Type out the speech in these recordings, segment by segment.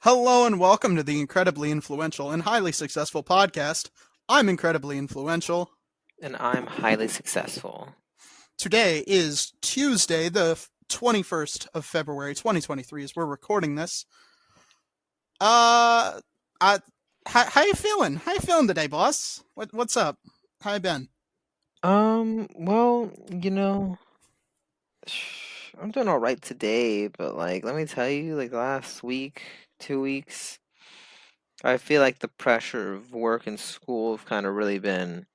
Hello and welcome to the incredibly influential and highly successful podcast. I'm incredibly influential. And I'm highly successful. Today is Tuesday, the 21st of February, 2023, as we're recording this. How you feeling? How you feeling today, boss? What's up? How you been? Well, I'm doing all right today, but let me tell you, the last week, 2 weeks, I feel like the pressure of work and school have kind of really been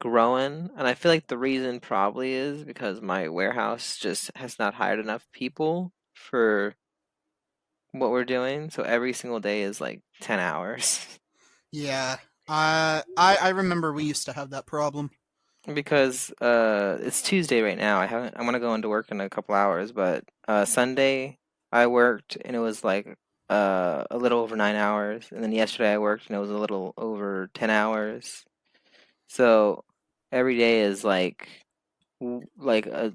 growing, and I feel like the reason probably is because my warehouse just has not hired enough people for what we're doing, so every single day is like 10 hours. Yeah, I remember we used to have that problem. Because it's Tuesday right now. I'm gonna go into work in a couple hours, but Sunday I worked and it was like a little over 9 hours, and then yesterday I worked and it was a little over 10 hours. So every day is like a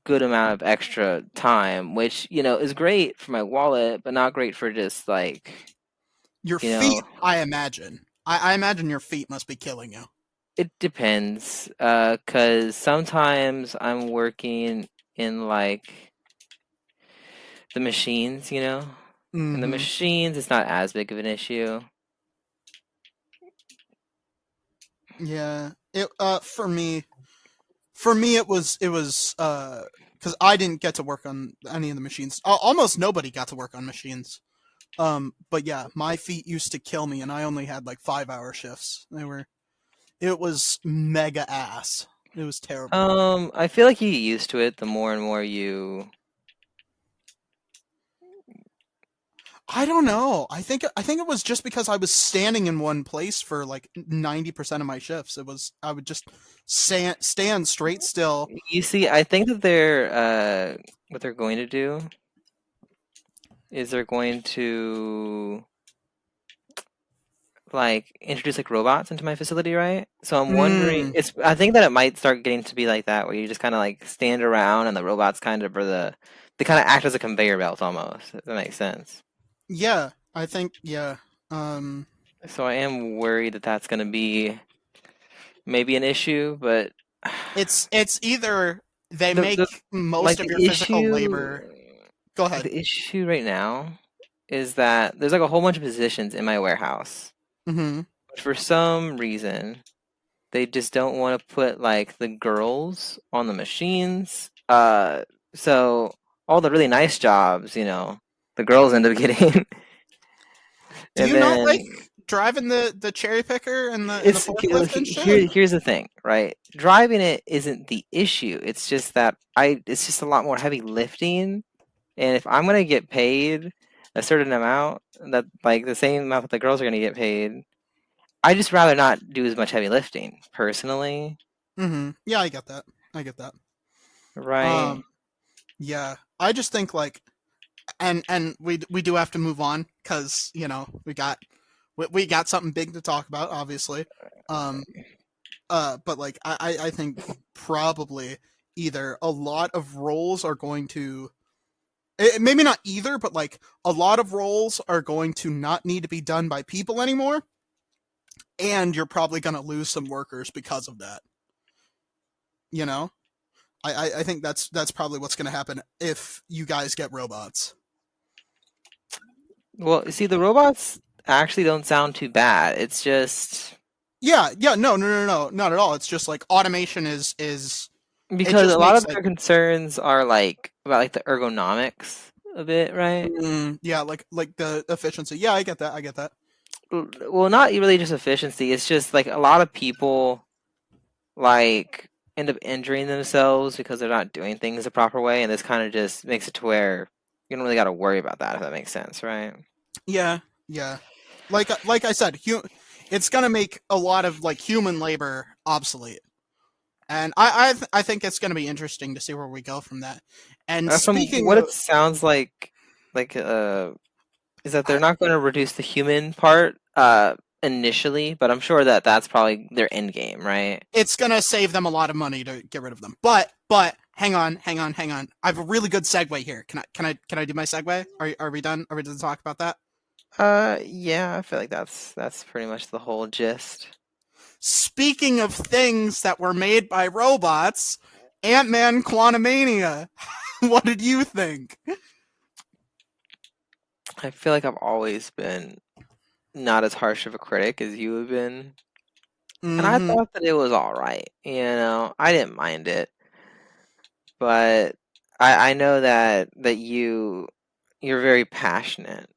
good amount of extra time, which is great for my wallet, but not great for just Your you know feet, I imagine. I imagine your feet must be killing you. it depends, 'cause sometimes I'm working in the machines, and the Mm-hmm. machines, it's not as big of an issue. Yeah. For me it was because I didn't get to work on any of the machines. Almost nobody got to work on machines. But yeah, my feet used to kill me, and I only had like 5-hour shifts. It was mega ass. It was terrible. I feel like you get used to it the more and more you. I don't know. I think it was just because I was standing in one place for like 90% of my shifts. I would just stand straight still. You see, I think that what they're going to do is they're going to introduce robots into my facility, right? So I'm wondering, Mm, I think that it might start getting to be like that, where you just kind of stand around and the robots kind of they kind of act as a conveyor belt almost. If that makes sense. yeah, I think yeah. Um, So I am worried that that's going to be maybe an issue, but it's either they the make most like of your physical issue labor. Go ahead. the issue right now is that there's a whole bunch of positions in my warehouse. Mm-hmm. But for some reason, they just don't want to put the girls on the machines. So all the really nice jobs, the girls end up getting. Do And you not then like driving the cherry picker and the it's forklift and shit? here's the thing, right? Driving it isn't the issue. It's just that it's just a lot more heavy lifting. And if I'm gonna get paid a certain amount, that the same amount that the girls are gonna get paid, I just rather not do as much heavy lifting personally, Mm-hmm. Yeah, I get that. I get that. right? Um, yeah, I just think like, and we do have to move on because we got something big to talk about, obviously. Um, but like I think probably either a lot of roles are going to maybe not either, but like a lot of roles are going to not need to be done by people anymore, and you're probably going to lose some workers because of that. You know, I think that's probably what's going to happen if you guys get robots. Well, you see, the robots actually don't sound too bad. It's just Yeah, no, not at all. It's just like automation is it because just a lot makes of like their concerns are about the ergonomics of it, right? yeah, like the efficiency. Yeah, I get that. I get that. Well, not really just efficiency. It's just a lot of people end up injuring themselves because they're not doing things the proper way, and this kind of just makes it to where you don't really got to worry about that, if that makes sense, right? Yeah, yeah. Like I said, it's gonna make a lot of like human labor obsolete, and I think it's gonna be interesting to see where we go from that. And From speaking what of, it sounds like is that they're I, not going to reduce the human part initially, but I'm sure that that's probably their end game, right? it's gonna save them a lot of money to get rid of them. But hang on. I have a really good segue here. Can I do my segue? Are we done? Are we done to talk about that? Yeah, I feel like that's pretty much the whole gist. Speaking of things that were made by robots, Ant-Man Quantumania. What did you think? I feel like I've always been not as harsh of a critic as you have been, and I Mm-hmm. thought that it was all right. I didn't mind it, but I know that you're very passionate.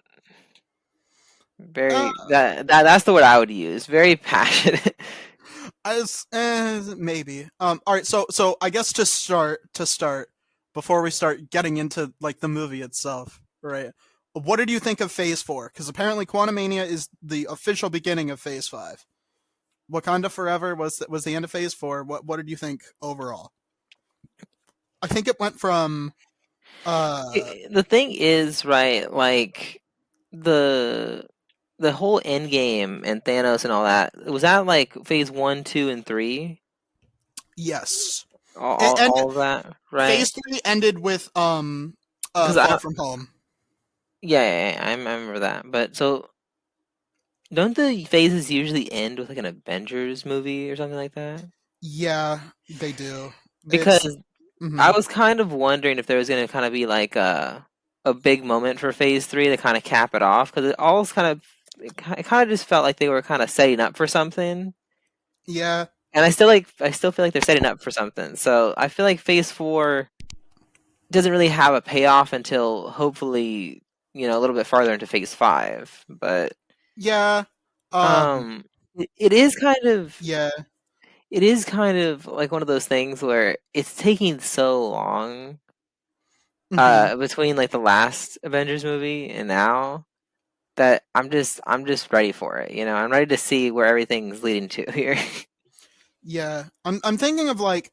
Uh, Very that's the word I would use. Very passionate. as maybe. All right. So I guess to start before we start getting into like the movie itself, right? What did you think of Phase 4? Because apparently Quantumania is the official beginning of Phase 5. Wakanda Forever was the end of Phase 4. What did you think overall? I think it went from The thing is, right, like the the whole end game and Thanos and all that, was that like phase one, two, and three? yes, and All of that, right? Phase 3 ended with Because Far From Home. I remember that. But so don't the phases usually end with like an Avengers movie or something like that? Yeah, they do. It's Because I mhm. was kind of wondering if there was going to kind of be like a big moment for phase three to kind of cap it off because it kind of just felt like they were kind of setting up for something. Yeah, And I still feel like they're setting up for something. So I feel like phase four doesn't really have a payoff until hopefully, a little bit farther into phase five. But yeah, um, um it is kind of yeah, like one of those things where it's taking so long mhm. between like the last Avengers movie and now that I'm just ready for it. I'm ready to see where everything's leading to here. Yeah. I'm thinking of like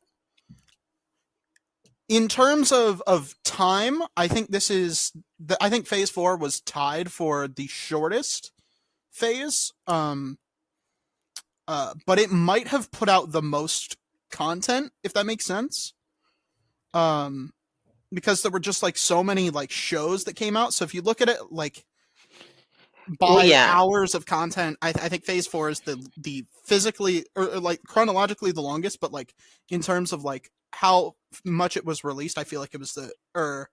in terms of time. I think I think Phase 4 was tied for the shortest phase. But it might have put out the most content, if that makes sense. Um, because there were just like so many like shows that came out. So if you look at it like Well, by yeah, hours of content, I think Phase 4 is the physically or like chronologically the longest, but like in terms of like how much it was released, I feel like it was the or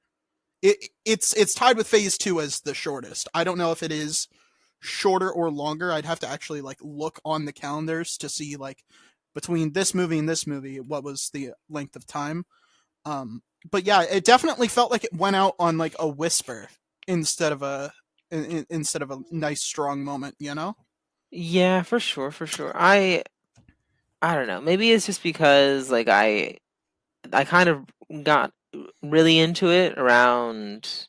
it's tied with Phase 2 as the shortest. I don't know if it is shorter or longer. I'd have to actually like look on the calendars to see like between this movie and this movie what was the length of time. But yeah, it definitely felt like it went out on like a whisper instead of instead of a nice strong moment. You know? yeah, for sure, for sure. I don't know. Maybe it's just because like I kind of got really into it around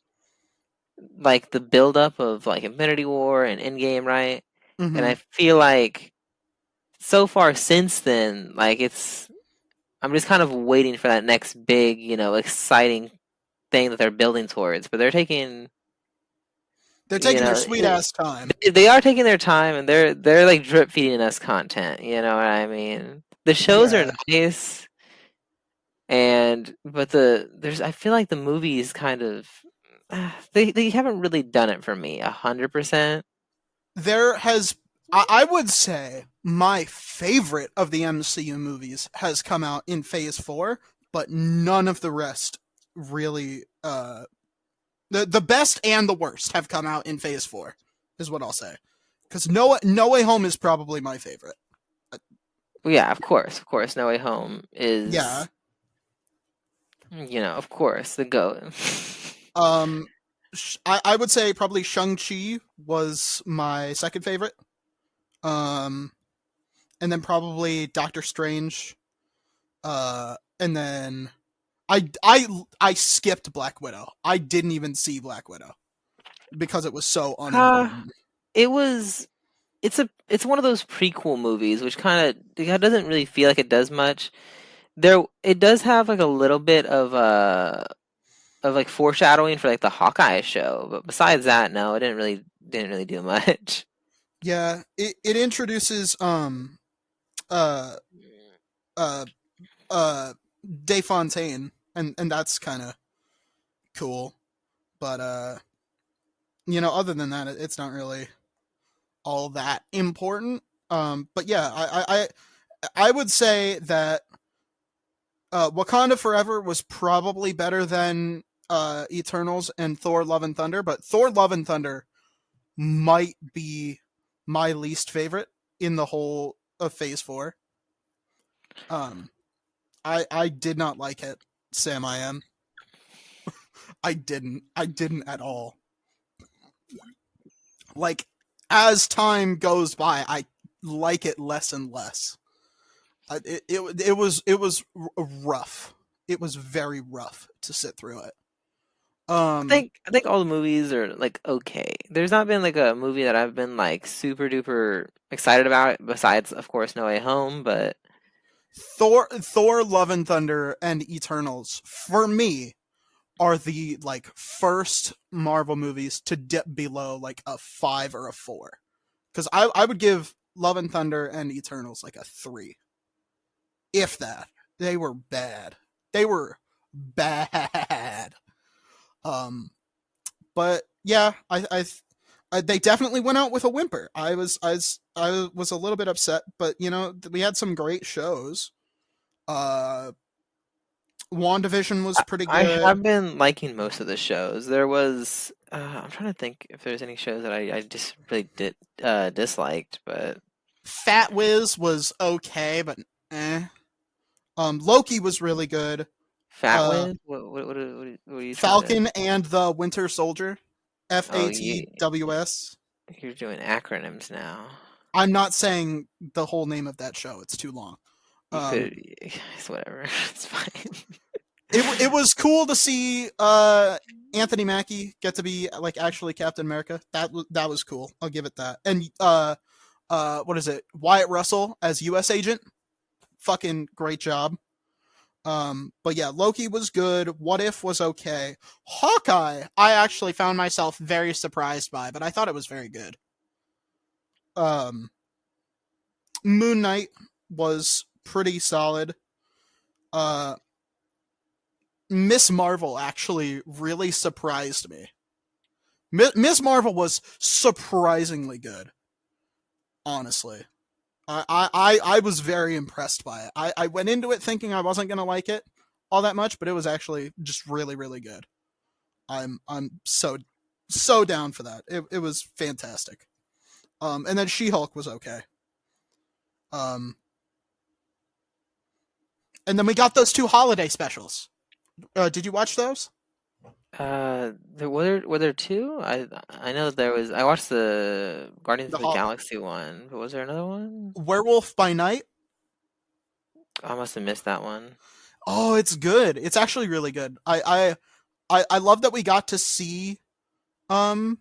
like the buildup of like Infinity War and Endgame, right? And Mm-hmm. I feel like so far since then, like I'm just kind of waiting for that next big, exciting thing that they're building towards. But they're taking, They're you taking their know, sweet ass time. they are taking their time and they're like drip feeding us content. You know what I mean? The shows are Yeah, nice, but I feel like the movies kind of they haven't really done it for me 100%. there has. I would say my favorite of the MCU movies has come out in Phase 4, but none of the rest really. The best and the worst have come out in Phase 4, is what I'll say. Because No Way Home is probably my favorite. Uh, Well, yeah, of course, No Way Home Yeah. is, of course, the goat. Um, I would say probably Shang-Chi was my second favorite. Um, and then probably Doctor Strange. And then I skipped Black Widow. I didn't even see Black Widow because it was so uh, unimportant. it was it's one of those prequel movies which kind of doesn't really feel like it does much. It does have like a little bit of like foreshadowing for like the Hawkeye show, but besides that, no, it didn't really do much. Yeah, it introduces uh uh uh Dave Fontaine, and that's kind of cool. But Other than that, it's not really all that important. But yeah, I would say that Wakanda Forever was probably better than Eternals and Thor: Love and Thunder, but Thor: Love and Thunder might be my least favorite in the whole of Phase Four. Um, I did not like it, Sam. I didn't at all. Like, as time goes by, I like it less and less. It was rough. It was very rough to sit through it. Um, I think all the movies are like okay. There's not been like a movie that I've been like super duper excited about besides of course No Way Home, but Thor: Love and Thunder and Eternals for me are the like first Marvel movies to dip below like a 5 or a 4. Cuz I would give Love and Thunder and Eternals like a 3, if that. They were bad. They were bad. Um but yeah, they definitely went out with a whimper. I was a little bit upset, but we had some great shows. Uh WandaVision was pretty I good. have been liking most of the shows. There was I'm trying to think if there's any shows that I just really did disliked, but Fat Wiz was okay, but eh. Loki was really good. Fat Uh, Wiz? What are you trying to? Falcon and the Winter Soldier, Oh, you FATWS. you're doing acronyms now. I'm not saying the whole name of that show; it's too long. You Um, could, it's whatever. It's fine. it was cool to see Anthony Mackie get to be like actually Captain America. That was cool. I'll give it that. And what is it? Wyatt Russell as U.S. agent. Fucking great job. But yeah, Loki was good. What If was okay. Hawkeye, I actually found myself very surprised by, but I thought it was very good. Um, Moon Knight was pretty solid. Uh, Miss Marvel actually really surprised me. Miss Marvel was surprisingly good, honestly. I was very impressed by it. I went into it thinking I wasn't gonna like it all that much, but it was actually just really, really good. I'm so down for that. It was fantastic. And then She Hulk was okay. Um, and then we got those two holiday specials. Did you watch those? Were there two? I know there was. I watched the Guardians The of the Galaxy one, but was there another one? Werewolf by Night. I must have missed that one. Oh, it's good. It's actually really good. I love that we got to see um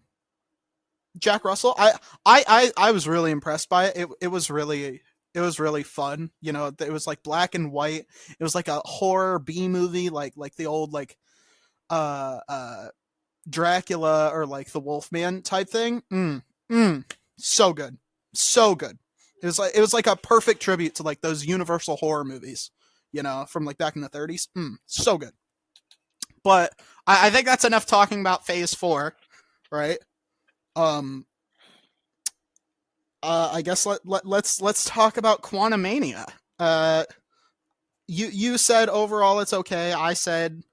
Jack Russell. I was really impressed by it. It was really fun. It was like black and white. It was like a horror B movie, like the old like uh uh Dracula or like the Wolfman type thing. So good, so good. It was like a perfect tribute to like those Universal horror movies, from like back in the 30s. So good. But I think that's enough talking about Phase Four, right? Um, I guess let's talk about Quantumania. Uh, you said overall it's okay. I said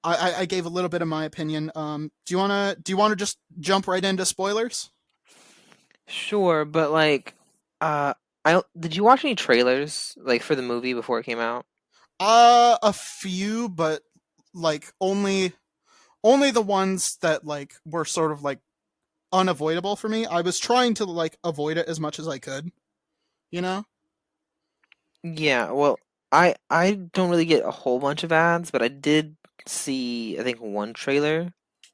I gave a little bit of my opinion. Do you wanna just jump right into spoilers? Sure, but like, I did you watch any trailers like for the movie before it came out? A few, but like only the ones that like were sort of like unavoidable for me. I was trying to like avoid it as much as I could. You know. Yeah, well, I don't really get a whole bunch of ads, but I did see I think one trailer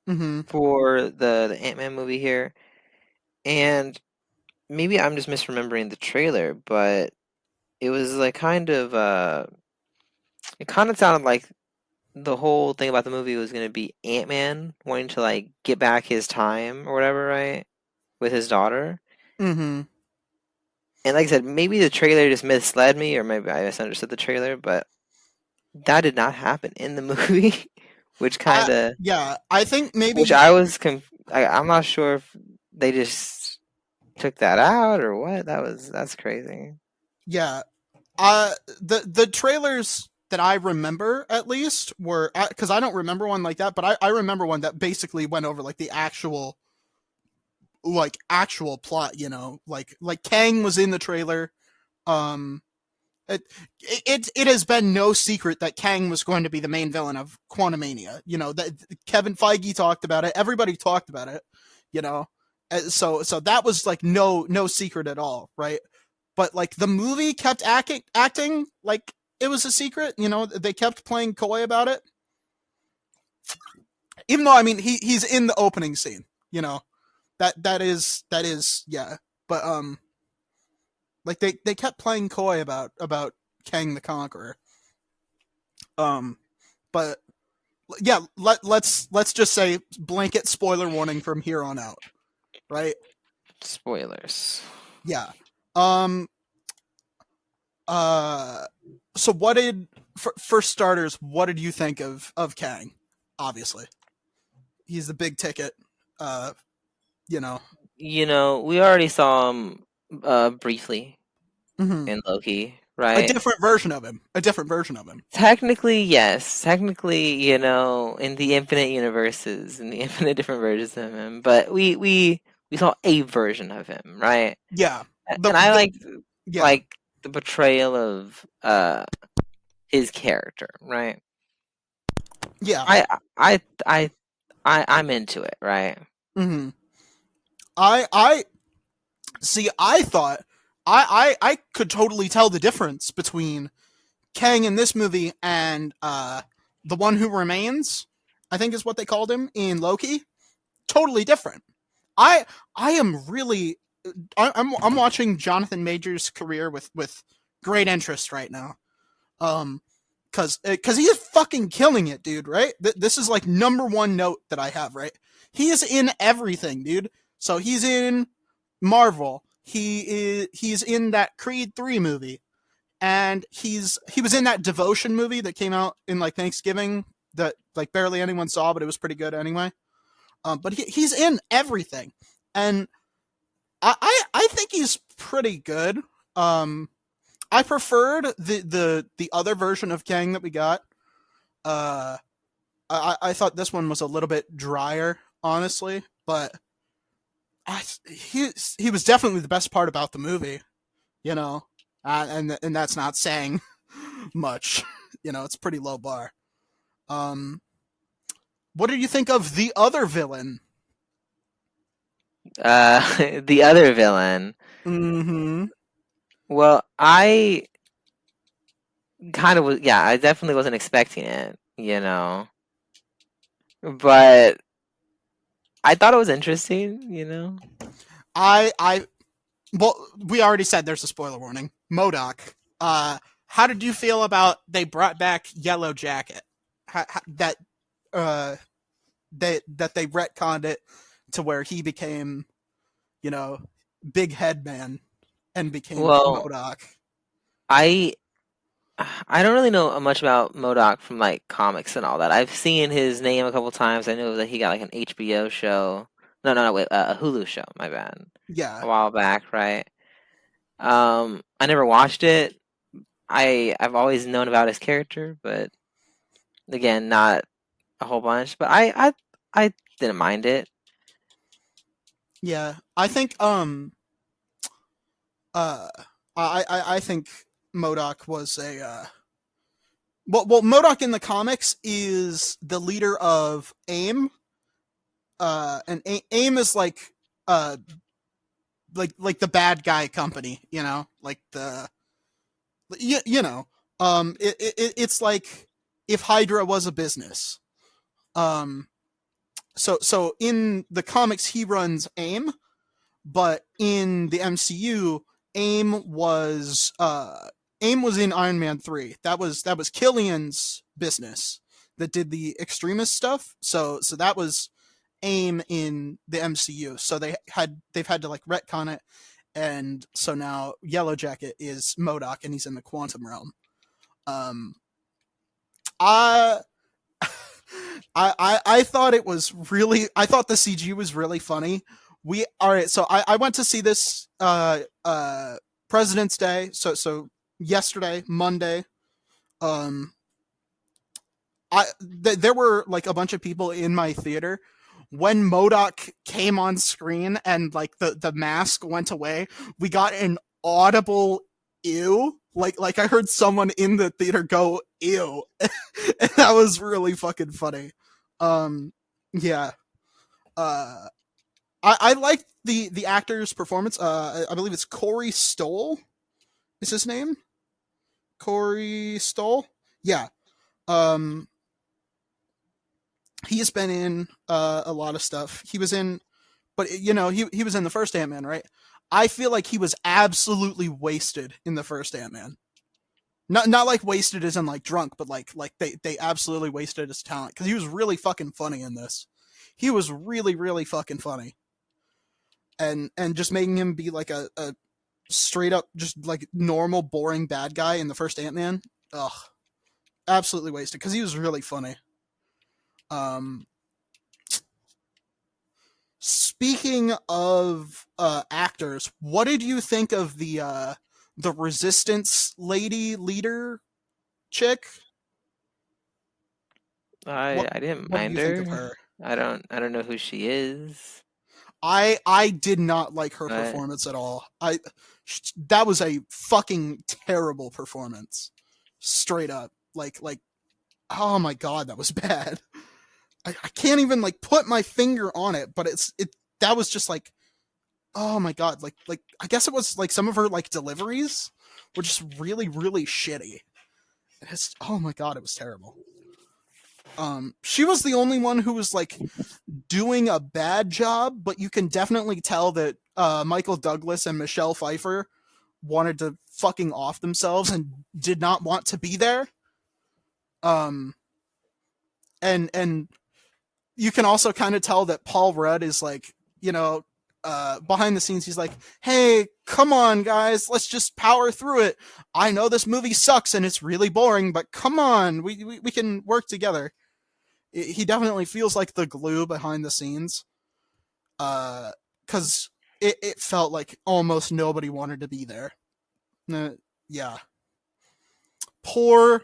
Mm-hmm. for the Ant-Man movie here, and maybe I'm just misremembering the trailer, but it was like it kind of sounded like the whole thing about the movie was going to be Ant-Man wanting to like get back his time or whatever, right? With his daughter. Mm-hmm. And like I said, maybe the trailer just misled me or maybe I misunderstood the trailer, but that did not happen in the movie, which I kind of yeah. I think which maybe I was I'm not sure if they just took that out or what. That's crazy. Yeah. The trailers that I remember at least were because I don't remember one like that, but I remember one that basically went over like the actual plot. Like Kang was in the trailer. Um, it has been no secret that Kang was going to be the main villain of Quantumania. That Kevin Feige talked about it. Everybody talked about it. You know, so that was like no secret at all, right? But like the movie kept acting like it was a secret. They kept playing coy about it, even though I mean he's in the opening scene. You know that is yeah, but like they kept playing coy about Kang the Conqueror. Um, but yeah, let's just say blanket spoiler warning from here on out, right? Spoilers. Yeah. Um. Uh. So what did for starters? What did you think of Kang? Obviously, he's the big ticket. Uh. You know. We already saw him briefly hmm in Loki, A right? different version of him. A different version of him. Technically, yes. Technically, in the infinite universes, in the infinite different versions of him, but we saw a version of him, right? Yeah. The And I the yeah. like the portrayal of his character, right? Yeah. I I I I'm into it, right? hmm I see. I thought I could totally tell the difference between Kang in this movie and the one who remains. I think is what they called him in Loki. Totally different. I I am really I'm watching Jonathan Majors' career with great interest right now. Um, because he is fucking killing it, dude. Right? This is like number one note that I have. Right? He is in everything, dude. So he's in Marvel. He's in that Creed 3 movie, and he was in that Devotion movie that came out in like Thanksgiving that like barely anyone saw, but it was pretty good anyway. But he's in everything, and I think he's pretty good. Um, I preferred the other version of Kang that we got. Uh, I thought this one was a little bit drier, honestly, but he was definitely the best part about the movie. You know, and that's not saying much. It's a pretty low bar. Um, what did you think of the other villain? The other villain. Mm-hmm. Well, I kind of was, yeah, I definitely wasn't expecting it. But I thought it was interesting. I well, we already said there's a spoiler warning. MODOK. How did you feel about they brought back Yellow Jacket? That uh they retconned it to where he became, you know, big head man and became Well, MODOK. I I don't really know much about Modoc from like comics and all that. I've seen his name a couple times. I know that he got like an HBO show. No, no, no, wait, a Hulu show. My bad. Yeah, A while back, right? I never watched it. I've always known about his character, but again, not a whole bunch. But I didn't mind it. yeah. I think uh I think MODOK was a well MODOK in the comics is the leader of AIM. And AIM is uh like the bad guy company, like the you know it's like if Hydra was a business. Um, so in the comics he runs AIM, but in the MCU, AIM was in Iron Man 3. That was Killian's business that did the extremist stuff. So that was AIM in the MCU. So they've had to like retcon it, and so now Yellow Jacket is MODOK and he's in the quantum realm. Um, I I thought it was really. I thought the CG was really funny. We all right. So I went to see this President's Day. So yesterday, Monday. Um, there were like a bunch of people in my theater when Modoc came on screen and like the mask went away. We got an audible ew. Like I heard someone in the theater go ew. And that was really fucking funny. Um, yeah. Uh, I liked the actor's performance. I believe it's Corey Stoll is his name. Corey Stoll. Yeah. Um, he has been in a lot of stuff. He was in, but you know, he was in the first Ant Man, right? I feel like he was absolutely wasted in the first Ant Man. Not like wasted as in like drunk, but like they absolutely wasted his talent because he was really fucking funny in this. He was really fucking funny, and just making him be like a straight up just like normal boring bad guy in the first Ant Man. Ugh, absolutely wasted because he was really funny. Um, Speaking of actors, what did you think of the Resistance lady leader chick? What I didn't what did mind you think of her. her? I don't know who she is, I did not like her but performance at all. That was a fucking terrible performance, straight up. Like oh my god, that was bad. I can't even like put my finger on it, but it that was just like oh my god, like I guess it was like some of her like deliveries were just really shitty. It's oh my god, it was terrible. She was the only one who was like doing a bad job, but you can definitely tell that Michael Douglas and Michelle Pfeiffer wanted to fucking off themselves and did not want to be there. Um, and you can also kind of tell that Paul Rudd is like, you know, behind the scenes, he's like, hey, come on, guys, let's just power through it. I know this movie sucks and it's really boring, but come on, we can work together. He definitely feels like the glue behind the scenes. Because it felt like almost nobody wanted to be there. Yeah. Poor,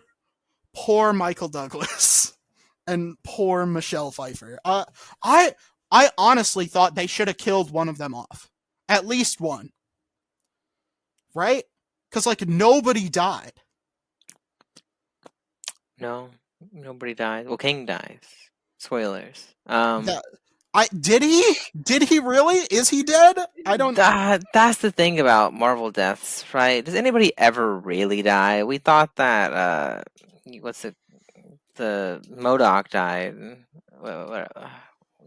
poor Michael Douglas. And poor Michelle Pfeiffer. I I honestly thought they should have killed one of them off. At least one. Right? Because like nobody died. no, nobody dies. Well, King dies. Spoilers. Yeah. I did he? Did he really? Is he dead? I don't That's the thing about Marvel deaths, right? Does anybody ever really die? We thought that what's it? The Modoc died.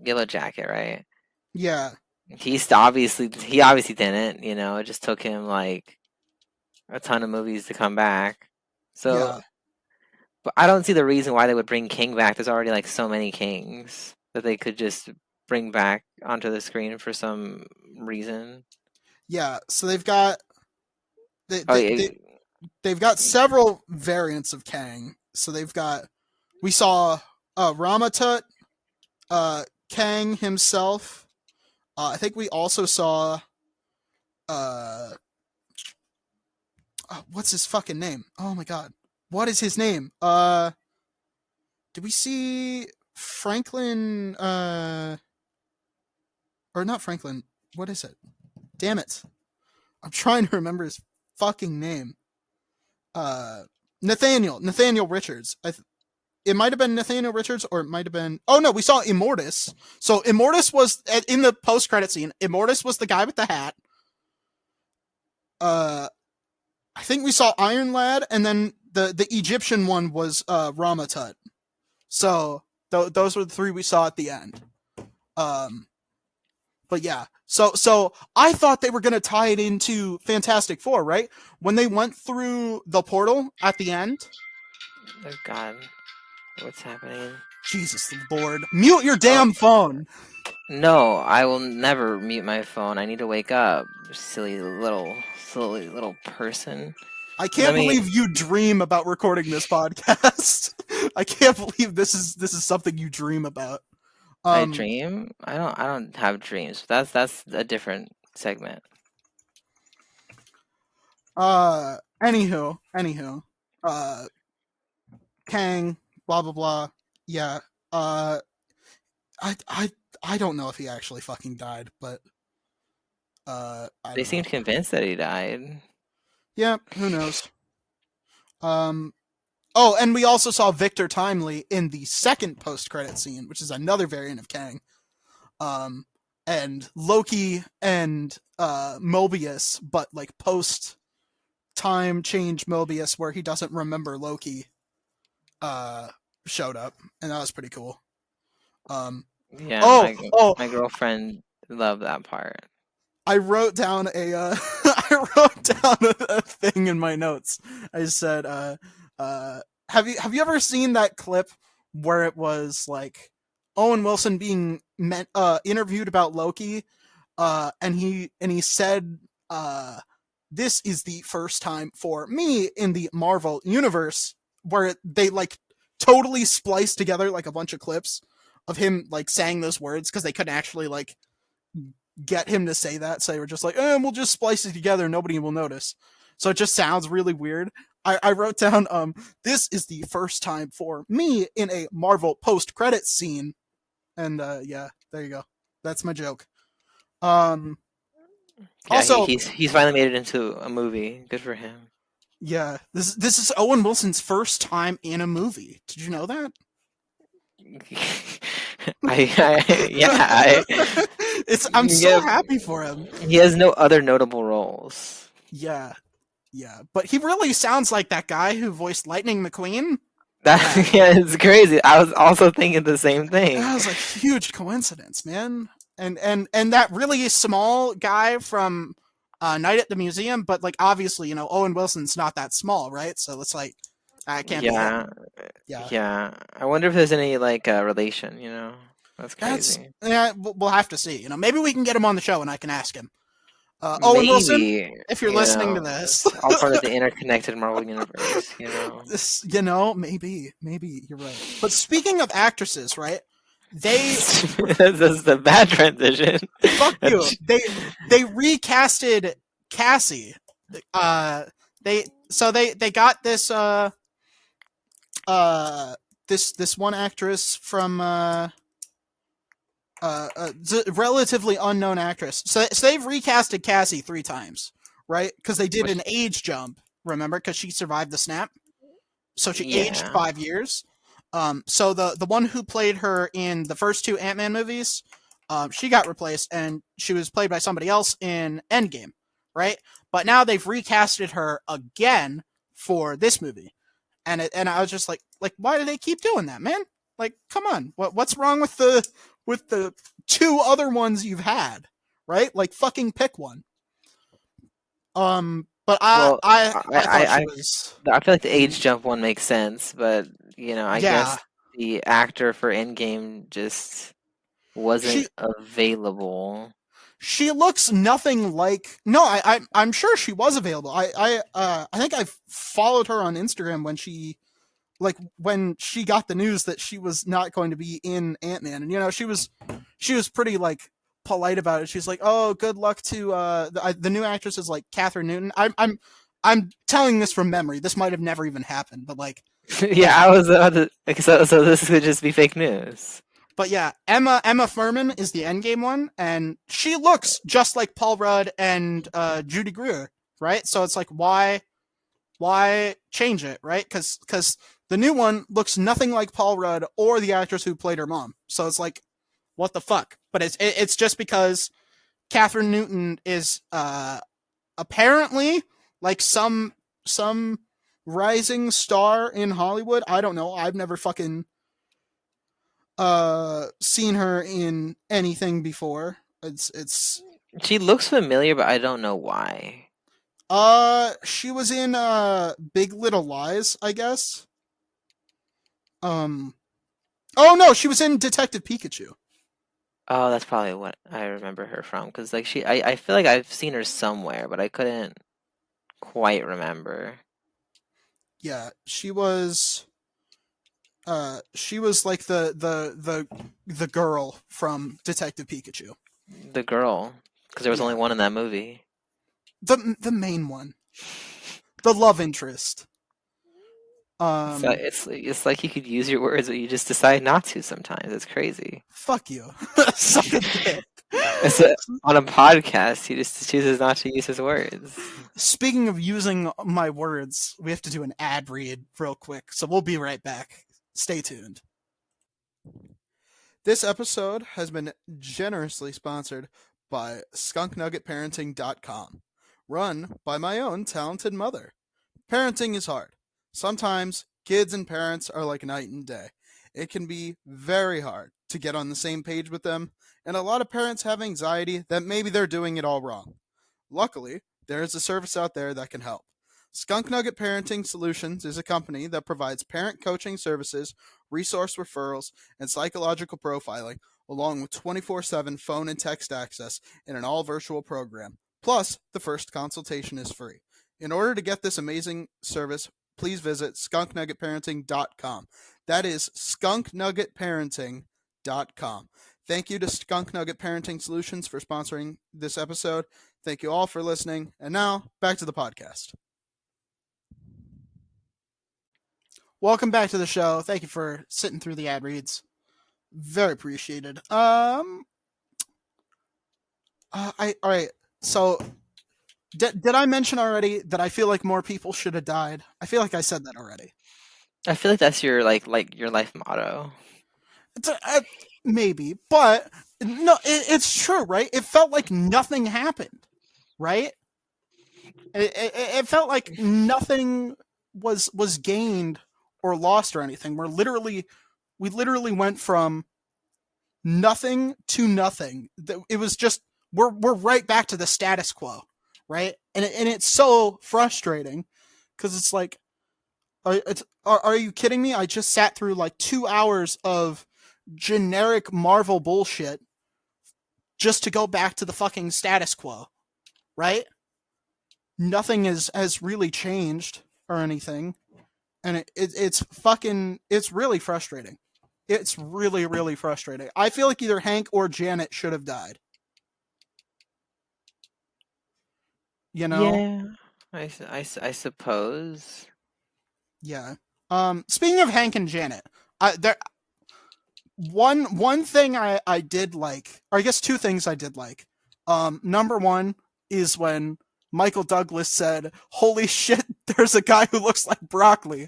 Yellow Jacket, right? yeah. He obviously didn't. You know, it just took him like a ton of movies to come back. So, Yeah. but I don't see the reason why they would bring King back. There's already like so many Kings that they could just bring back onto the screen for some reason. Yeah. So they've got they, Oh they, yeah, they they've got several variants of Kang. So they've got we saw Ramatut, Kang himself. I think we also saw uh, what's his fucking name? Oh my god, what is his name? Did we see Franklin? Or not Franklin? What is it? Damn it! I'm trying to remember his fucking name. Uh, Nathaniel Richards. It might have been Nathaniel Richards, or it might have been. Oh no, we saw Immortus. So Immortus was in the post credit scene. Immortus was the guy with the hat. Uh, I think we saw Iron Lad, and then the Egyptian one was Ramatut. So those were the three we saw at the end. Um, but yeah, so I thought they were gonna tie it into Fantastic Four, right? When they went through the portal at the end. oh god, what's happening? Jesus Lord, mute your Oh damn phone. no, I will never mute my phone. I need to wake up, silly little person. I Let can't me. believe you dream about recording this podcast. I can't believe this is something you dream about. I Um. dream? I don't have dreams. That's a different segment. Anywho. Uh. Kang. Blah blah blah. Yeah. Uh. I I I don't know if he actually fucking died, but I They don't know. seemed convinced that he died. Yeah. Who knows? Um. Oh, and we also saw Victor Timely in the second post-credit scene, which is another variant of Kang. Um, and Loki and Mobius, but like post time change Mobius, where he doesn't remember Loki, uh, showed up, and that was pretty cool. Um, Yeah, oh, oh, my girlfriend loved that part. I wrote down a I wrote down a thing in my notes. I said, uh, have you ever seen that clip where it was like Owen Wilson being interviewed about Loki, and he said, uh, "This is the first time for me in the Marvel universe where they like totally spliced together like a bunch of clips of him like saying those words because they couldn't actually like get him to say that. So they were just like, we'll just splice it together. Nobody will notice. So it just sounds really weird. I wrote down, this is the first time for me in a Marvel post credit scene. And yeah, there you go. That's my joke. Um, Yeah, also, he's finally made it into a movie. Good for him. yeah, this is Owen Wilson's first time in a movie. Did you know that? Yeah, I'm so yeah, happy for him. he has no other notable roles. Yeah, yeah, but he really sounds like that guy who voiced Lightning McQueen. That Yeah, yeah, it's crazy. I was also thinking the same thing. that was a huge coincidence, man. And that really small guy from Night at the Museum, but like obviously, Owen Wilson's not that small, right? So it's like that can't be him. Yeah, Yeah, yeah. I wonder if there's any like relation. That's that's crazy. yeah. We'll have to see. Maybe we can get him on the show and I can ask him. Owen Wilson, Maybe, if you're listening to this, it's all part of the interconnected Marvel universe. this, maybe you're right. But speaking of actresses, right? They That's the bad transition. fuck you. They recasted Cassie. Uh, they got this uh this one actress from relatively unknown actress. So they've recasted Cassie 3 times, right? Because they did Which, an age jump. Remember, because she survived the snap, so she aged yeah. 5 years. So the one who played her in the first two Ant-Man movies, she got replaced, and she was played by somebody else in Endgame, right? But now they've recasted her again for this movie, and I was just like, why do they keep doing that, man? Like, come on, what's wrong with the two other ones you've had, right? Like, fucking pick one. But I Well, I I, I thought I, she I was, I feel like the age jump one makes sense, but I yeah. guess the actor for Endgame just She wasn't available. she looks nothing like. No, I'm sure she was available. I think I followed her on Instagram when she got the news that she was not going to be in Ant-Man, and she was pretty like polite about it. She's like, "Oh, good luck to the new actress is like Catherine Newton." I'm telling this from memory. This might have never even happened, but Yeah, yeah. I was about to, like, so this could just be fake news. But yeah, Emma Furman is the Endgame one, and she looks just like Paul Rudd and Judy Greer, right? So it's like, why change it, right? Because the new one looks nothing like Paul Rudd or the actress who played her mom. So it's like, what the fuck? But it's just because Catherine Newton is apparently like some rising star in Hollywood. I don't know. I've never fucking seen her in anything before. It's She looks familiar, but I don't know why. she was in Big Little Lies, I guess. Um oh no, she was in Detective Pikachu. Oh, that's probably what I remember her from. Because like I feel like I've seen her somewhere, but I couldn't quite remember. Yeah, she was She was like the girl from Detective Pikachu. The girl, because there was only Yeah, one in that movie. the main one, the love interest. So Um, it's like you could use your words, but you just decide not to sometimes. It's crazy. Fuck you, suck a dick. It's on a podcast, he just chooses not to use his words. Speaking of using my words, we have to do an ad read real quick, so we'll be right back. Stay tuned. This episode has been generously sponsored by skunknuggetparenting.com, run by my own talented mother. Parenting is hard. Sometimes kids and parents are like night and day. It can be very hard to get on the same page with them, and a lot of parents have anxiety that maybe they're doing it all wrong. Luckily, there is a service out there that can help. Skunk Nugget Parenting Solutions is a company that provides parent coaching services, resource referrals, and psychological profiling, along with 24/7 phone and text access in an all virtual program. Plus, the first consultation is free. In order to get this amazing service, please visit skunknuggetparenting.com. That is skunknuggetparenting.com. Thank you to Skunk Nugget Parenting Solutions for sponsoring this episode. Thank you all for listening. And now, back to the podcast. Welcome back to the show. Thank you for sitting through the ad reads. Very appreciated. All right. So, did I mention already that I feel like more people should have died? I feel like I said that already. I feel like that's your like your life motto. It's maybe, but no, it's true, right? It felt like nothing happened, right? It felt like nothing was gained or lost or anything. We literally went from nothing to nothing. It was just we're right back to the status quo, right? And it's so frustrating because it's like, are you kidding me? I just sat through like 2 hours of generic Marvel bullshit just to go back to the fucking status quo, right? Nothing has really changed or anything, and it's really frustrating. It's really frustrating. I feel like either Hank or Janet should have died. You know? Yeah, I suppose. Yeah. Speaking of Hank and Janet, there one thing I did like, or I guess two things I did like. Number one is when Michael Douglas said, "Holy shit, there's a guy who looks like broccoli."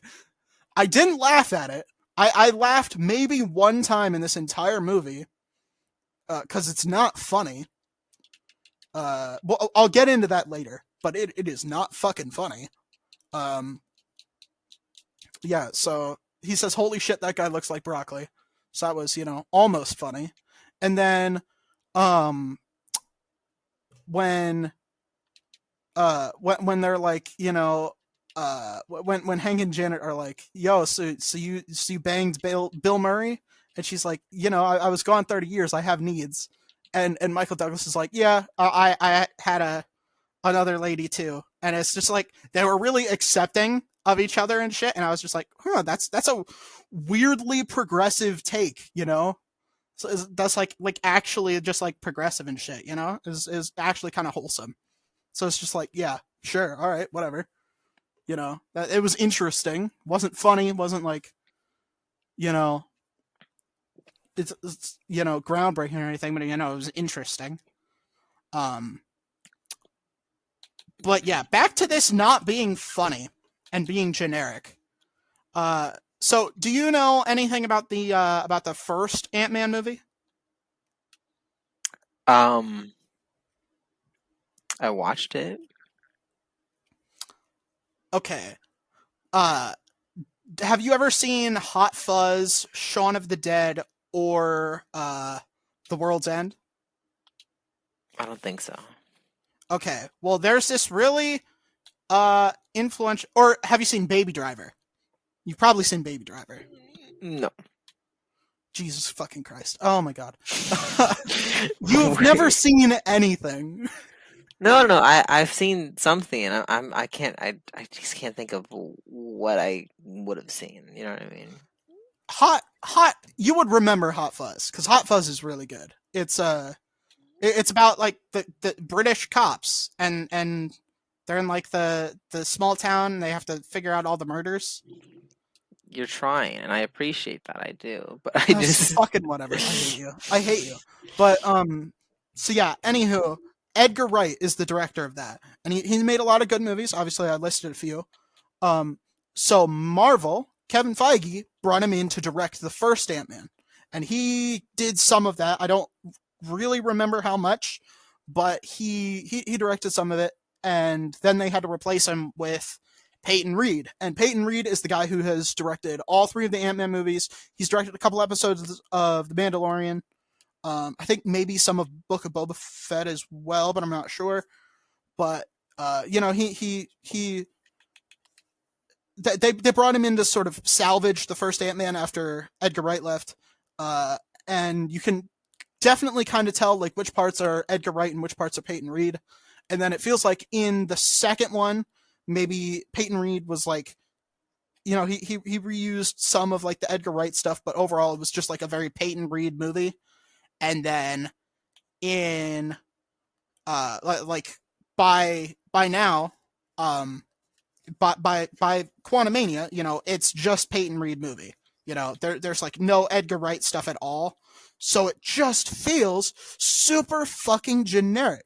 I didn't laugh at it. I laughed maybe one time in this entire movie because it's not funny. Well, I'll get into that later, but it is not fucking funny. Um, yeah, so he says, "Holy shit, that guy looks like broccoli." So that was, almost funny. And then, um, when when they're like, when Hank and Janet are like, "Yo, so you banged Bill Murray," and she's like, I was gone 30 years. I have needs," and Michael Douglas is like, "Yeah, I had another lady too," and it's just like they were really accepting of each other and shit, and I was just like, "Huh, that's a weirdly progressive take," So that's like actually just like progressive and shit, is actually kind of wholesome. So it's just like, yeah, sure, all right, whatever. That it was interesting. Wasn't funny. Wasn't like, you know, it's groundbreaking or anything, but it was interesting. Um, but yeah, back to this not being funny and being generic. So do you know anything about the first Ant-Man movie? Um, I watched it. Okay. Uh, have you ever seen Hot Fuzz, Shaun of the Dead, or The World's End? I don't think so. Okay. Well, there's this really influential. Or have you seen Baby Driver? You've probably seen Baby Driver. No. Jesus fucking Christ! Oh my God. You've never seen anything. No, no, I've seen something, and I can't I just can't think of what I would have seen. You know what I mean? Hot. You would remember Hot Fuzz because Hot Fuzz is really good. It's about like the British cops and they're in like the small town. And they have to figure out all the murders. You're trying, and I appreciate that. I do, but I That's just fucking whatever. I hate you. I hate you. But so yeah. Anywho, Edgar Wright is the director of that, and he made a lot of good movies. Obviously, I listed a few. Um, so Marvel, Kevin Feige brought him in to direct the first Ant-Man, and he did some of that. I don't really remember how much, but he directed some of it, and then they had to replace him with Peyton Reed. And Peyton Reed is the guy who has directed all three of the Ant-Man movies. He's directed a couple episodes of The Mandalorian. I think maybe some of Book of Boba Fett as well, but I'm not sure. But he they brought him in to sort of salvage the first Ant-Man after Edgar Wright left, and you can definitely kind of tell like which parts are Edgar Wright and which parts are Peyton Reed. And then it feels like in the second one, maybe Peyton Reed was like, he reused some of like the Edgar Wright stuff, but overall it was just like a very Peyton Reed movie. And then in like by now, by Quantumania, it's just Peyton Reed movie. There's like no Edgar Wright stuff at all. So it just feels super fucking generic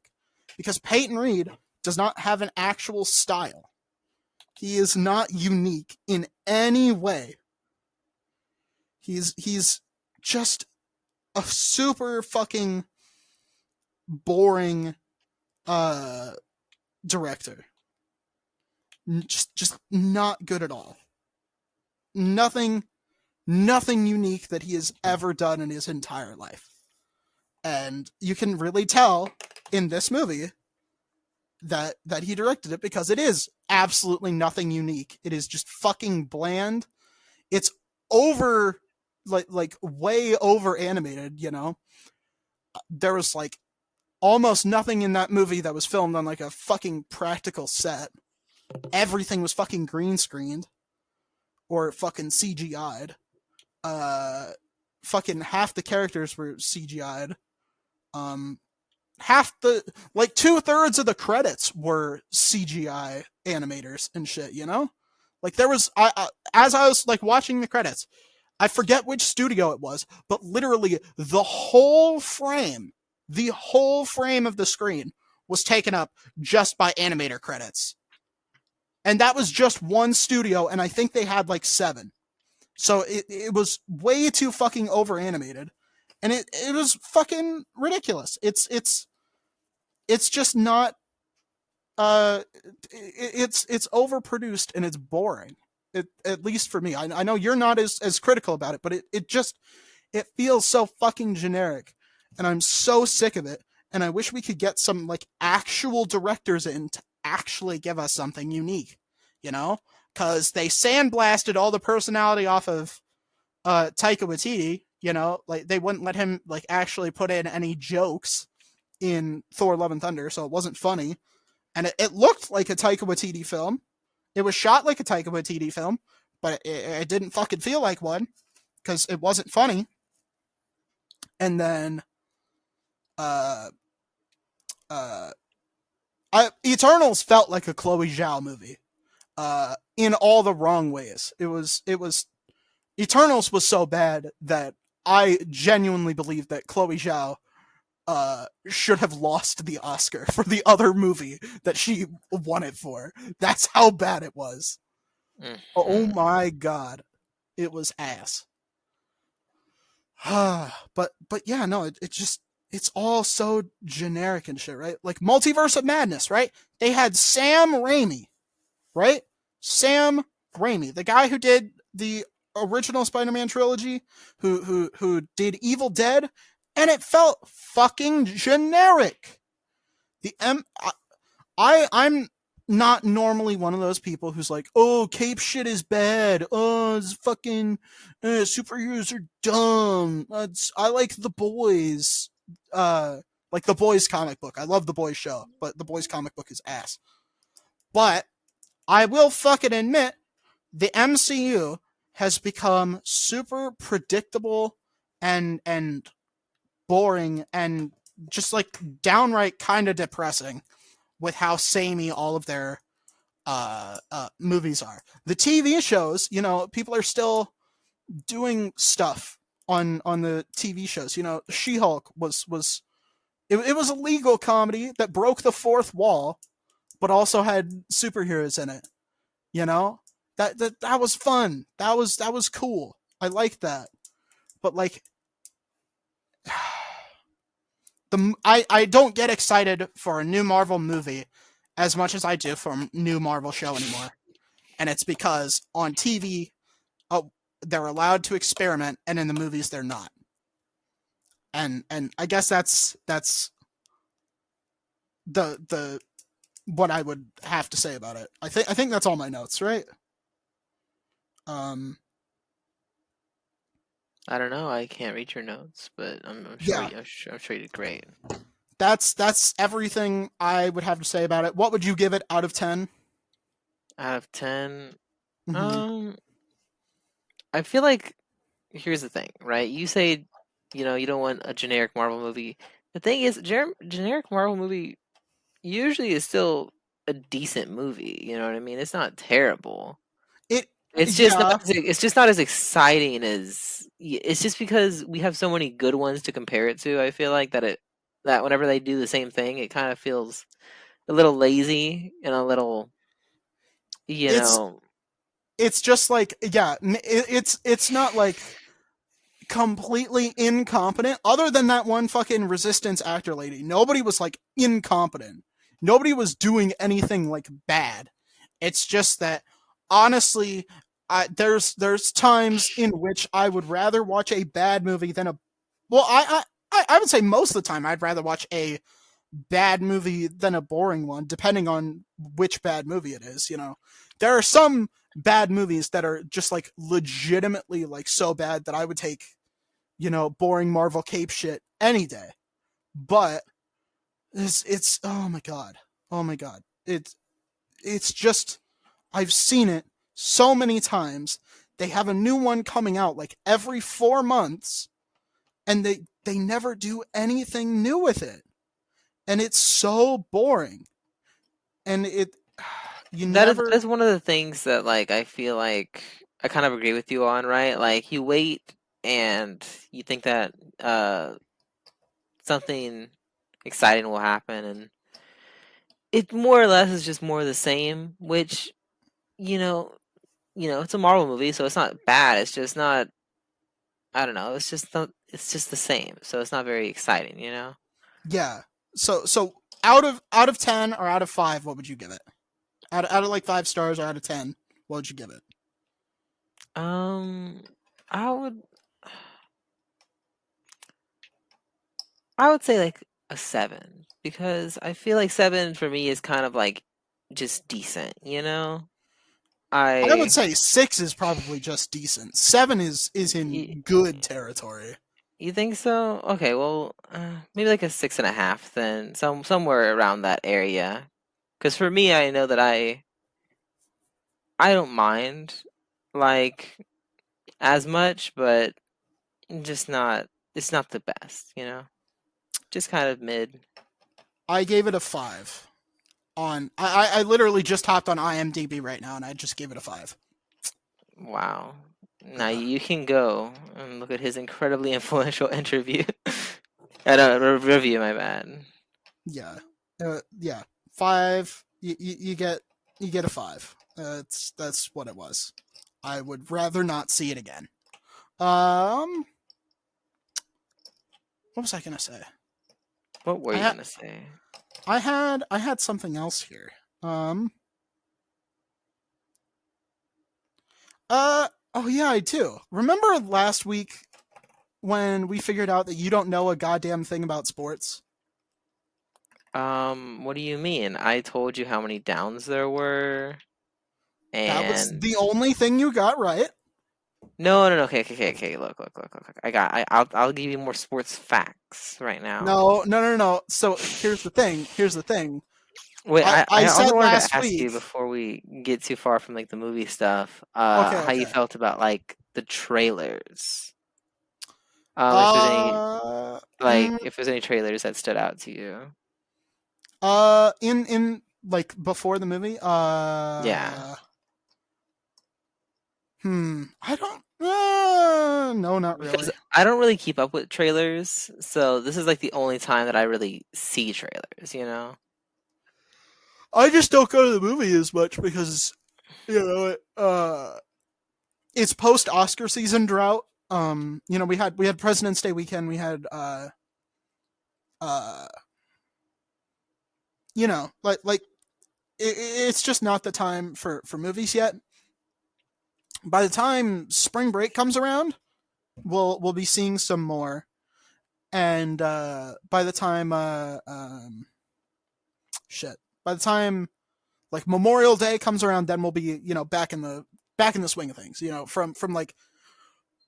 because Peyton Reed does not have an actual style. He is not unique in any way. He's just a super fucking boring director. Just not good at all. Nothing unique that he has ever done in his entire life. And you can really tell in this movie that he directed it because it is absolutely nothing unique. It is just fucking bland. It's over like way over animated, There was like almost nothing in that movie that was filmed on like a fucking practical set. Everything was fucking green screened or fucking CGI'd. Fucking half the characters were CGI'd. Half the like 2/3 of the credits were CGI animators and shit. Like there was as I was like watching the credits, I forget which studio it was, but literally the whole frame of the screen was taken up just by animator credits. And that was just one studio, and I think they had like 7. So it was way too fucking over animated. And it was fucking ridiculous. It's just not it's overproduced and it's boring. At least for me. I know you're not as critical about it, but it feels so fucking generic. And I'm so sick of it. And I wish we could get some like actual directors in to actually give us something unique, because they sandblasted all the personality off of Taika Waititi, like they wouldn't let him like actually put in any jokes in Thor: Love and Thunder, so it wasn't funny. And it looked like a Taika Waititi film. It was shot like a Taika Waititi film, but it didn't fucking feel like one because it wasn't funny. And then Eternals felt like a Chloe Zhao movie, in all the wrong ways. It was Eternals was so bad that I genuinely believe that Chloe Zhao should have lost the Oscar for the other movie that she won it for. That's how bad it was. Mhm. Oh my god, it was ass. but yeah, no, it's all so generic and shit, right? Like Multiverse of Madness, right? They had Sam Raimi, right? Sam Raimi, the guy who did the original Spider-Man trilogy, who did Evil Dead, and it felt fucking generic. I'm not normally one of those people who's like, oh, cape shit is bad. Oh, it's fucking superheroes are dumb. I like The Boys. Like The Boys comic book. I love The Boys show, but The Boys comic book is ass. But I will fucking admit, the MCU has become super predictable and boring and just like downright kind of depressing with how samey all of their movies are. The TV shows, people are still doing stuff on the TV shows. She-Hulk it was a legal comedy that broke the fourth wall, but also had superheroes in it. You know that was fun. That was cool. I liked that. But like I don't get excited for a new Marvel movie as much as I do for a new Marvel show anymore. And it's because on TV, they're allowed to experiment, and in the movies they're not. And I guess that's the what I would have to say about it. I think that's all my notes, right? Um, I don't know. I can't read your notes, but I'm sure yeah, I'm sure you did great. that's everything I would have to say about it. What would you give it out of 10? Out of 10, Mm-hmm. um, I feel like here's the thing, right? You say, you don't want a generic Marvel movie. The thing is, generic Marvel movie usually is still a decent movie. You know what I mean? It's not terrible. It It's just not. Yeah, It's just not as exciting as. It's just because we have so many good ones to compare it to. I feel like that whenever they do the same thing, it kind of feels a little lazy and a little, you it's know. it's just like, yeah, it's not like completely incompetent. Other than that one fucking Resistance actor lady, nobody was like incompetent. Nobody was doing anything like bad. It's just that honestly, there's times in which I would rather watch a bad movie than a well, I would say most of the time I'd rather watch a bad movie than a boring one, depending on which bad movie it is. There are some bad movies that are just like legitimately like so bad that I would take boring Marvel cape shit any day. But it's oh my god, oh my god, it's just I've seen it so many times. They have a new one coming out like every 4 months, and they never do anything new with it, and it's so boring. And you never. That's one of the things that like I feel like I kind of agree with you on, right? Like you wait and you think that something exciting will happen, and it more or less is just more of the same, which you know, it's a Marvel movie, so it's not bad. It's just not. I don't know. It's just not. It's just the same, so it's not very exciting. Yeah. So out of 10 or out of 5, what would you give it? Out of like 5 stars or out of 10, what would you give it? Um, I would. I would say like a 7 because I feel like 7 for me is kind of like just decent. I would I say 6 is probably just decent. 7 is y- in good territory. you think so? Okay, well, maybe like a 6.5 then, somewhere around that area. Because for me, I know that I don't mind like as much, but just not. It's not the best. Just kind of mid. I gave it a 5. I literally just hopped on IMDb right now and I just gave it a 5. Wow. Now Yeah. you can go and look at his incredibly influential interview. Review, my bad. Yeah. Yeah. 5. You get a 5. That's what it was. I would rather not see it again. Um, what was I gonna say? What were I you had gonna say? I had something else here. Um. Oh yeah, I do. Remember last week when we figured out that you don't know a goddamn thing about sports? What do you mean? I told you how many downs there were, That was and the only thing you got right. no, no, no. Okay, okay, okay, okay. Look. I'll give you more sports facts right now. No, no, no, no. So here's the thing. Here's the thing. Wait, I I said also wanted to last ask you week. before we get too far from like the movie stuff, Okay, how you okay. felt about like the trailers. If there's any Uh, like mm, if there's any trailers that stood out to you. in like before the movie. Yeah. I don't. No, not Because really. I don't really keep up with trailers, so this is like the only time that I really see trailers, you know? I just don't go to the movie as much because it's post Oscar season drought. We had President's Day weekend. We had uh, like it's just not the time for movies yet. By the time spring break comes around, we'll be seeing some more. And by the time shit, by the time like Memorial Day comes around, then we'll be back in the swing of things. From like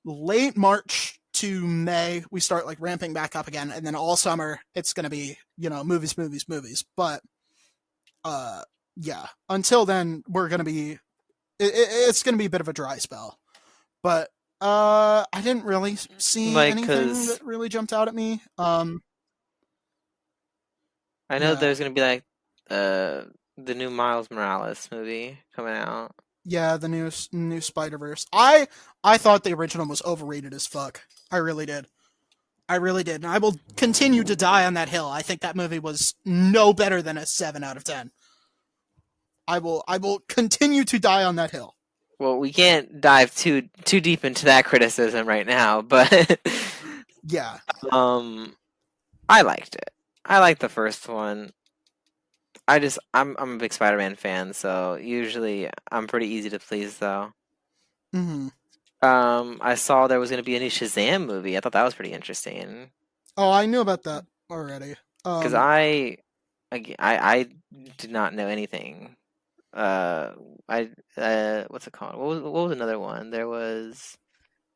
late March to May, we start like ramping back up again, and then all summer it's gonna be movies, movies, movies. But uh, yeah, until then we're gonna be it's gonna be a bit of a dry spell. But I didn't really see Like, anything cause that really jumped out at me. I know Yeah, there's gonna be like the new Miles Morales movie coming out. yeah, the new Spider Verse. I thought the original was overrated as fuck. I really did. I really did, and I will continue to die on that hill. I think that movie was no better than a 7 out of 10. I will continue to die on that hill. Well, we can't dive too deep into that criticism right now, but Yeah, um I liked it. I liked the first one. I'm a big Spider-Man fan, so usually I'm pretty easy to please though. hmm I saw there was going to be a new Shazam movie. I thought that was pretty interesting Oh, I knew about that already. because I did not know anything. Uh, I what's it called? What was another one? There was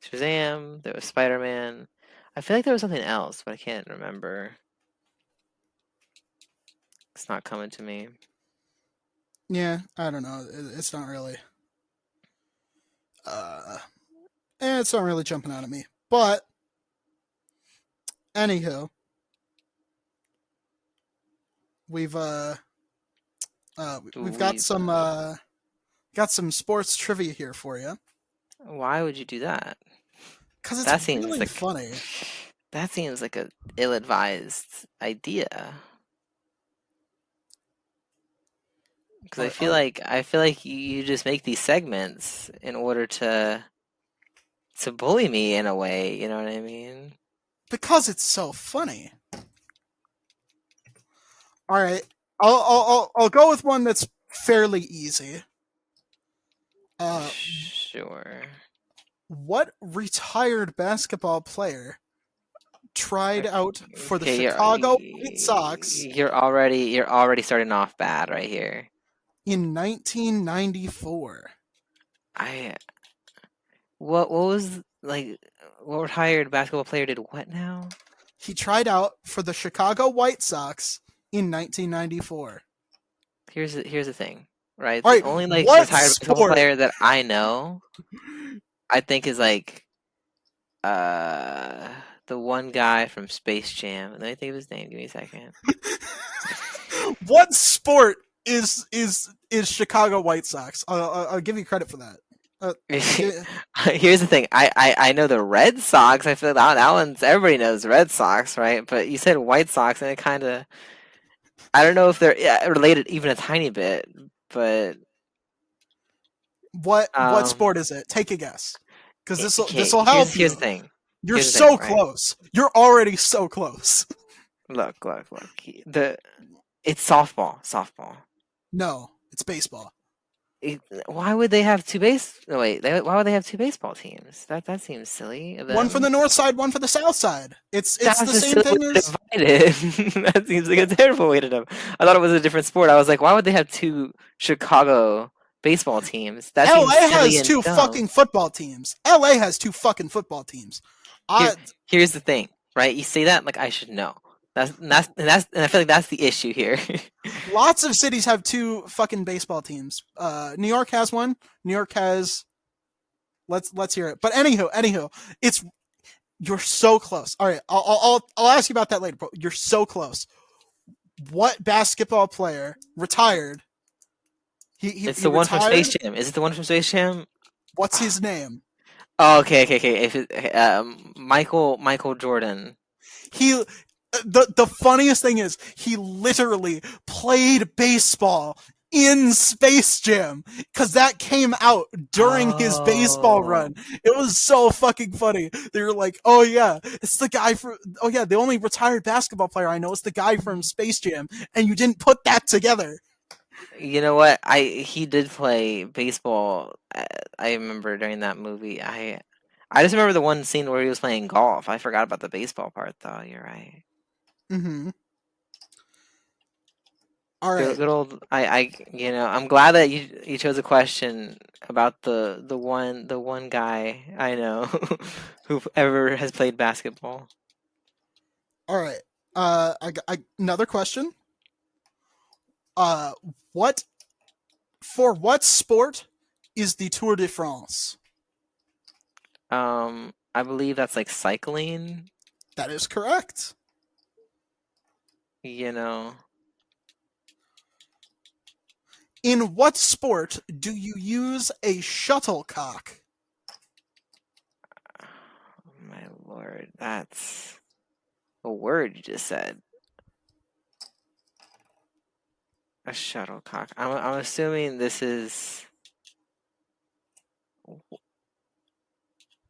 Shazam. There was Spider-Man. I feel like there was something else, but I can't remember. It's not coming to me. Yeah, I don't know. It's not really. Uh, it's not really jumping out at me. But anywho, we've we've We've got some sports trivia here for you Why would you do that? because it's That seems really like funny. that seems like a ill-advised idea. Because Or, or I feel like you just make these segments in order to bully me in a way. You know what I mean? because it's so funny. All right, I'll go with one that's fairly easy. Uh, Sure. what retired basketball player tried out for the Okay, Chicago White Sox you're already starting off bad right here. in 1994? I what was like what retired basketball player did what now? He tried out for the Chicago White Sox in 1994. Here's the thing, right? All The right, only like what retired basketball sport? player that I know, I think is like uh the one guy from Space Jam. Let me think of his name. Give me a second. What sport is Chicago White Sox? I'll give you credit for that. Gi- Here's the thing. I know the Red Sox. I feel that one's everybody knows Red Sox, right? But you said White Sox, and it kind of I don't know if they're related even a tiny bit, but what um, sport is it? Take a guess, because this okay. will help Here's the you. thing. You're Here's the thing, so right? close. You're already so close. Look. The It's softball. Softball. No, it's baseball. Why would they have two base? No, wait. Why would they have two baseball teams? That seems silly of One for them. the north side, one for the south side. It's That's the a same silly way thing to as divide it. That seems like a terrible way to do. I thought it was a different sport. I was like, why would they have two Chicago baseball teams? That seems LA silly has and two dumb. fucking football teams. LA has two fucking football teams. Here, I here's the thing, right? You say that like I should know. And I feel like that's the issue here. Lots of cities have two fucking baseball teams. New York has one. New York has. Let's hear it. But anywho, it's you're so close. All right, I'll ask you about that later. But you're so close. What basketball player retired? It's He the one from Space retired. Jam. Is it the one from Space Jam? What's his name? Oh, okay. If Michael Jordan. He the funniest thing is he literally played baseball in Space Jam because that came out during his baseball Oh, run. It was so fucking funny. They were like, "Oh yeah, it's the guy from oh yeah, the only retired basketball player I know is the guy from Space Jam," and you didn't put that together. you know what? He did play baseball. I remember during that movie. I just remember the one scene where he was playing golf. I forgot about the baseball part, though. You're right. Mm-hmm. All right. Good old. I'm glad that you chose a question about the one guy I know who ever has played basketball. All right. Another question. Uh, what for what sport is the Tour de France? I believe that's like cycling. That is correct. You know, In what sport do you use a shuttlecock? my lord, that's a word you just said. A shuttlecock. I'm assuming this is.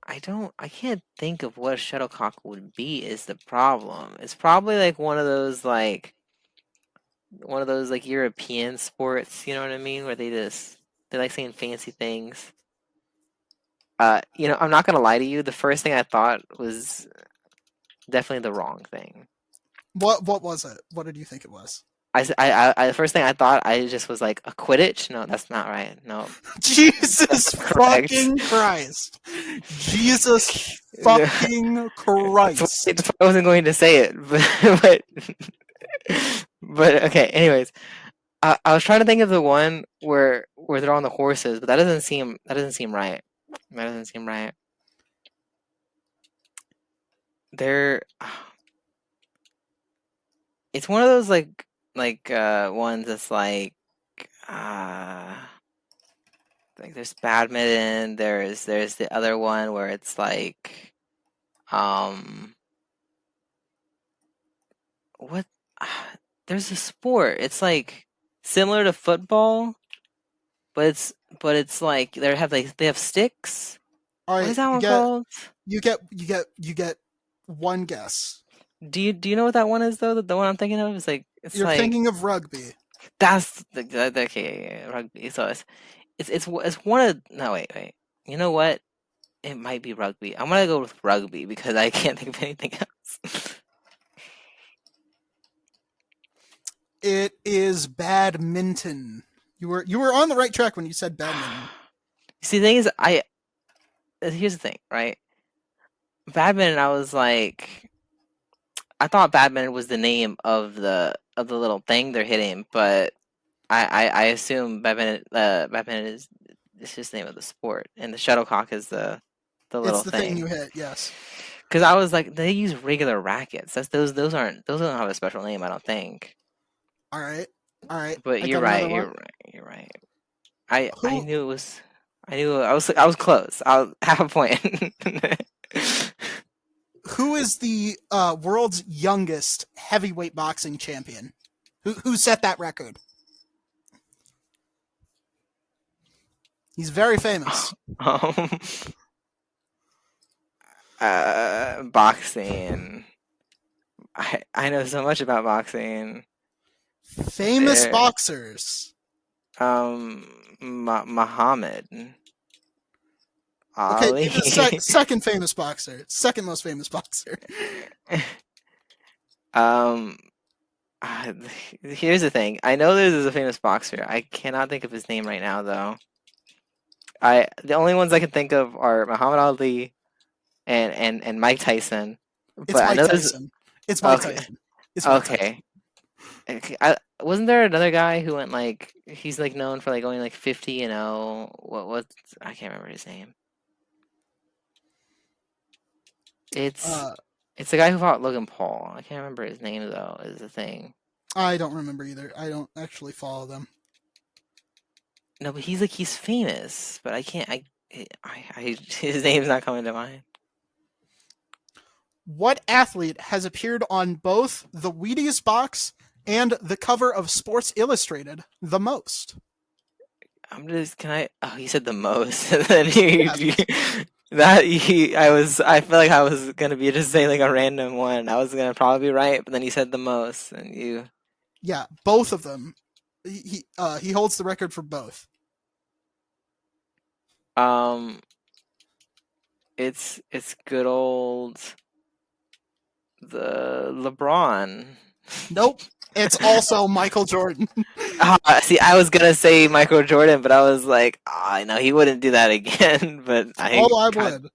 I can't think of what a shuttlecock would be. Is the problem? It's probably like one of those like European sports. You know what I mean? Where they like saying fancy things. I'm not gonna lie to you. The first thing I thought was definitely the wrong thing. What was it? What did you think it was? The first thing I thought I just was like a Quidditch. No, that's not right. No, Jesus correct. fucking Christ. Jesus No, fucking that's why, Christ. that's why I wasn't going to say it, but but okay. Anyways, I was trying to think of the one where they're on the horses, but that doesn't seem right. That doesn't seem right. They're It's one of those ones that's uh like there's badminton, there's the other one where it's um what there's a sport. It's like similar to football, but it's like they have sticks. All What is right, that one called? you get one guess. Do you know what that one is though? The one I'm thinking of is like it's You're like thinking of rugby. that's okay, yeah, rugby. So it's one of no wait. You know what? It might be rugby. I'm gonna go with rugby because I can't think of anything else. It is badminton. You were on the right track when you said badminton. See, the thing is, here's the thing, right? Badminton, I thought badminton was the name of the little thing they're hitting, but I assume badminton is it's just the name of the sport, and the shuttlecock is the It's little the thing thing. you hit, yes. Because I was like, they use regular rackets. Those don't have a special name, I don't think. All right. All right. But I you're got another right. one. You're right. I Who knew it was. I was close. I'll have a point. who is the world's youngest heavyweight boxing champion? Who set that record? He's very famous. um, boxing. I know so much about boxing. Famous There, boxers. Muhammad Okay, Ali. name the second famous boxer. Second most famous boxer. um, uh, Here's the thing. I know there's a famous boxer. I cannot think of his name right now, though. The only ones I can think of are Muhammad Ali and Mike Tyson. It's But I Mike know there's Tyson. It's Mike okay. Tyson. Is White Sox. Okay. Okay, wasn't there another guy who went like he's like known for like going like 50-0. What I can't remember his name. It's Uh, it's the guy who fought Logan Paul. I can't remember his name though, is the thing. I don't remember either. I don't actually follow them. No, but he's like he's famous, but I can't his name's not coming to mind. What athlete has appeared on both the Wheaties box and the cover of Sports Illustrated the most? I'm just can I oh he said the most and then he, Yes. I feel like I was gonna be just saying like a random one. I was gonna probably be right, but then he said the most and you Yeah, both of them. He holds the record for both. um it's good old the LeBron. Nope. It's also Michael Jordan. See, I was gonna say Michael Jordan, but I was like, I know he wouldn't do that again. But Oh, I would.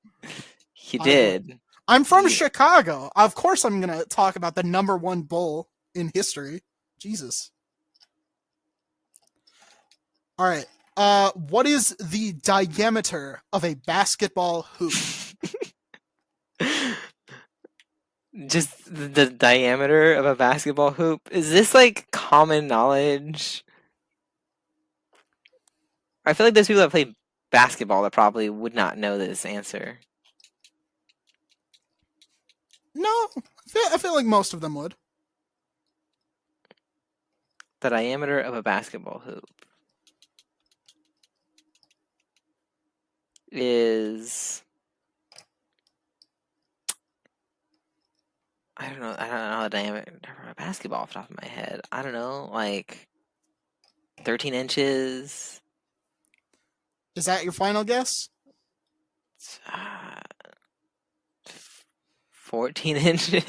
he I would. did. I'm from He, Chicago. Of course, I'm going to talk about the number one bull in history. Jesus. All right. What is the diameter of a basketball hoop? just the diameter of a basketball hoop. Is this like common knowledge? I feel like there's people that play basketball that probably would not know this answer. No, I feel like most of them would. The diameter of a basketball hoop is I don't know the diameter of a basketball off the top of my head. I don't know, like 13 inches. Is that your final guess? Uh, 14 inches.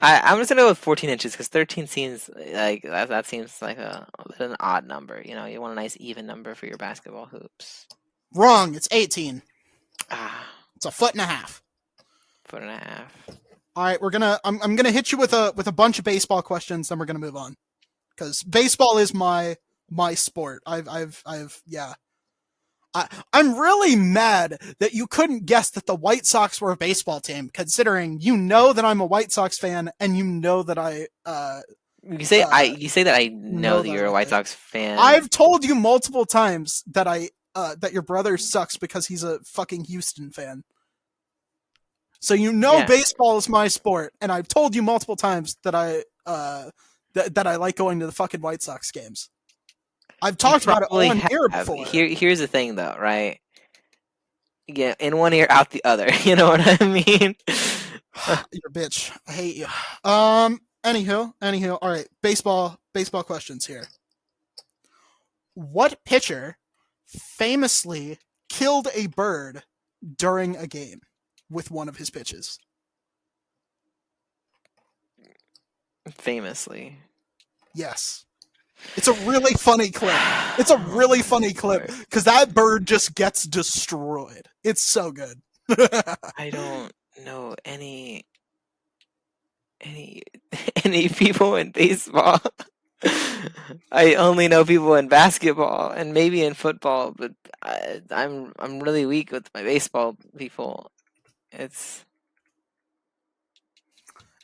I'm just gonna go with 14 inches because 13 seems like that seems like an odd number. You know, you want a nice even number for your basketball hoops. Wrong. It's 18. Ah, It's a foot and a half. foot and a half. All right, I'm gonna hit you with a bunch of baseball questions, then we're gonna move on because baseball is my sport. Yeah. I'm really mad that you couldn't guess that the White Sox were a baseball team, considering you know that I'm a White Sox fan and you know that You say that I know know that that you're a like White it. Sox fan. I've told you multiple times that that your brother sucks because he's a fucking Houston fan. So you know Yeah, baseball is my sport, and I've told you multiple times that that I like going to the fucking White Sox games. I've you talked about it probably on air have. before. Here's the thing, though, right? Yeah, in one ear, out the other. You know what I mean? You're a bitch. I hate you. Anywho. All right. Baseball questions here. What pitcher famously killed a bird during a game with one of his pitches? Famously. Yes. It's a really funny clip. It's a really funny clip because that bird just gets destroyed. It's so good. I don't know any any people in baseball. I only know people in basketball and maybe in football, but I'm really weak with my baseball people. It's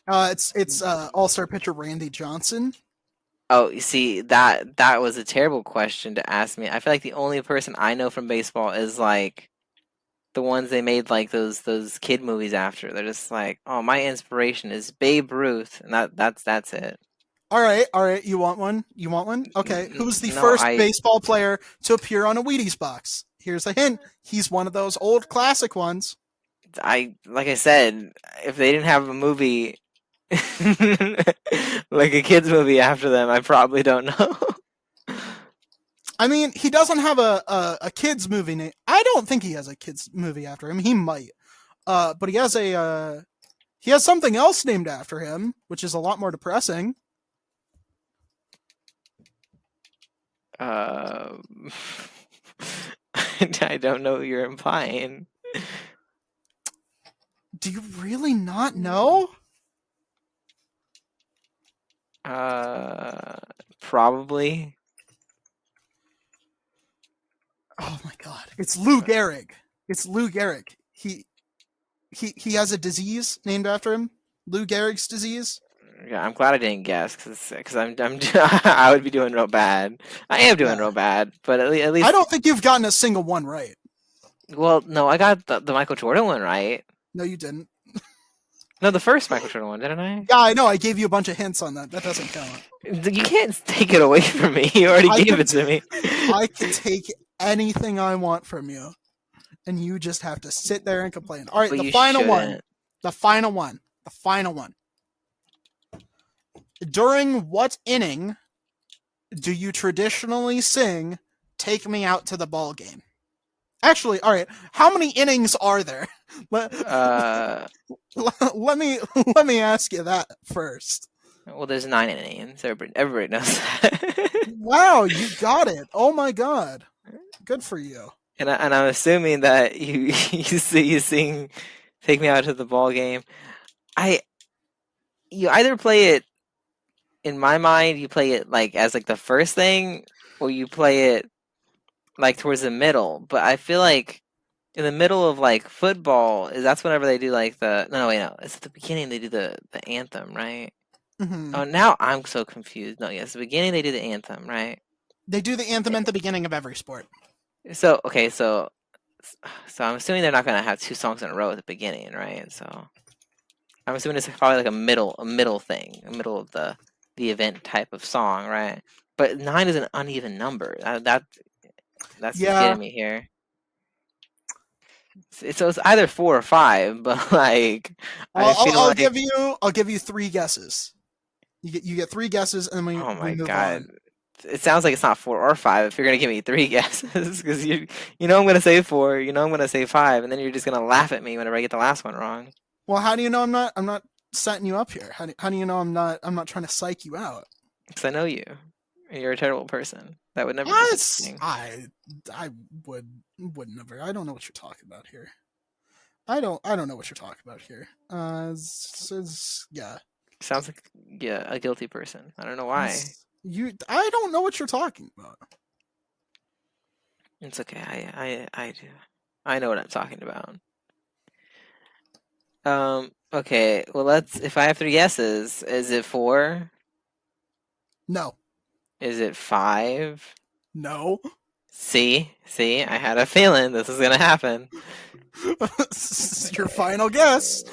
It's All-Star pitcher Randy Johnson. oh, you see that was a terrible question to ask me. I feel like the only person I know from baseball is like the ones they made like those kid movies after. They're just like, oh, my inspiration is Babe Ruth, and that's it. All right. You want one? You want one? Okay. Who's the No, first baseball player to appear on a Wheaties box? Here's a hint. He's one of those old classic ones. I like I said, if they didn't have a movie like a kids movie after them, I probably don't know. I mean, he doesn't have a kids movie name. I don't think he has a kids movie after him. He might. But he has something else named after him, which is a lot more depressing. Uh, I don't know what you're implying. Do you really not know? Uh, Probably. Oh my god. It's Lou Gehrig. It's Lou Gehrig. He has a disease named after him. Lou Gehrig's disease. Yeah, I'm glad I didn't guess because I'm I would be doing real bad. I am doing Yeah. real bad, but at I least don't think you've gotten a single one right. well, no, I got the Michael Jordan one right. No, you didn't. No, the first Michael Jordan one, didn't I? Yeah, I know. I gave you a bunch of hints on that. That doesn't count. You can't take it away from me. You already I gave can it to me. I can take anything I want from you, and you just have to sit there and complain. All right, But the you final one. shouldn't. The final one. The final one. During what inning do you traditionally sing "Take Me Out to the Ball Game"? Actually, all right. How many innings are there? Let, Uh, let me let me ask you that first. well, there's 9 innings. Everybody knows that. Wow, you got it. Oh my god. Good for you. And I'm assuming that you sing "Take Me Out to the Ball Game." I You either play it in my mind, you play it like as like the first thing, or you play it like towards the middle. But I feel like in the middle of like football is that's whenever they do like the no wait no it's at the beginning they do the anthem, right? Hmm. Oh, now I'm so confused. No, yes, the beginning they do the anthem, right? They do the anthem Eh, at the beginning of every sport. So okay, so I'm assuming they're not gonna have two songs in a row at the beginning, right? So I'm assuming it's probably like a middle thing, a middle of the event type of song, right? But 9 is an uneven number. That's just Yeah, getting me here. So it's either 4 or 5, but like I feel like I'll give you three guesses. You get three guesses, and then oh we my move god. on. It sounds like it's not 4 or 5 if you're gonna give me three guesses because you know I'm gonna say 4, you know I'm gonna say 5, and then you're just gonna laugh at me whenever I get the last one wrong. Well, how do you know I'm not setting you up here? How do you know I'm not trying to psych you out? Because I know you. You're a terrible person. That would never do such a Yes, thing. I would never. I don't know what you're talking about here. I don't know what you're talking about here. Yeah. Sounds like yeah, a guilty person. I don't know why. You I don't know what you're talking about. It's okay. I do. I know what I'm talking about. Okay. Well, let's. If I have three guesses, is it 4? No. Is it 5? No. See, I had a feeling this was gonna happen. Your final guess.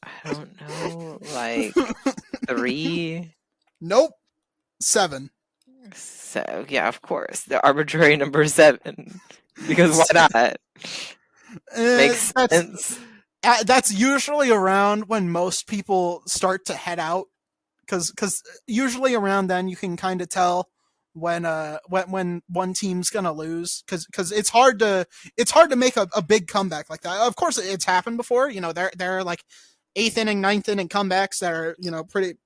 I don't know, like 3. Nope. 7. So yeah, of course, the arbitrary number 7. Because why not? Makes That's sense. that's usually around when most people start to head out because usually around then you can kind of tell when one team's gonna lose because it's hard to make a big comeback like that. Of course, it's happened before. You know, there are like eighth inning, ninth inning comebacks that are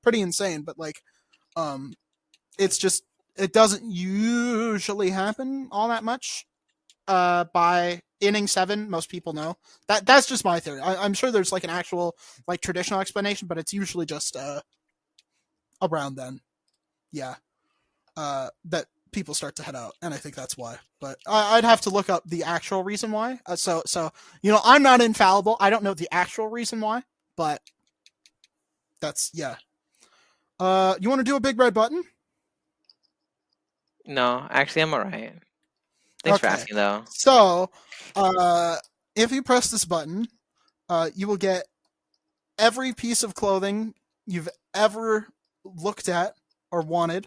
pretty insane. But like, um, it's just it doesn't usually happen all that much. By inning 7, most people know that's just my theory. I'm sure there's like an actual like traditional explanation, but it's usually just around then. Yeah, that people start to head out, and I think that's why. But I'd have to look up the actual reason why. So I'm not infallible. I don't know the actual reason why, but that's yeah. You want to do a big red button? No, actually, I'm alright. Thanks for Okay. asking, though. So, if you press this button, you will get every piece of clothing you've ever looked at or wanted.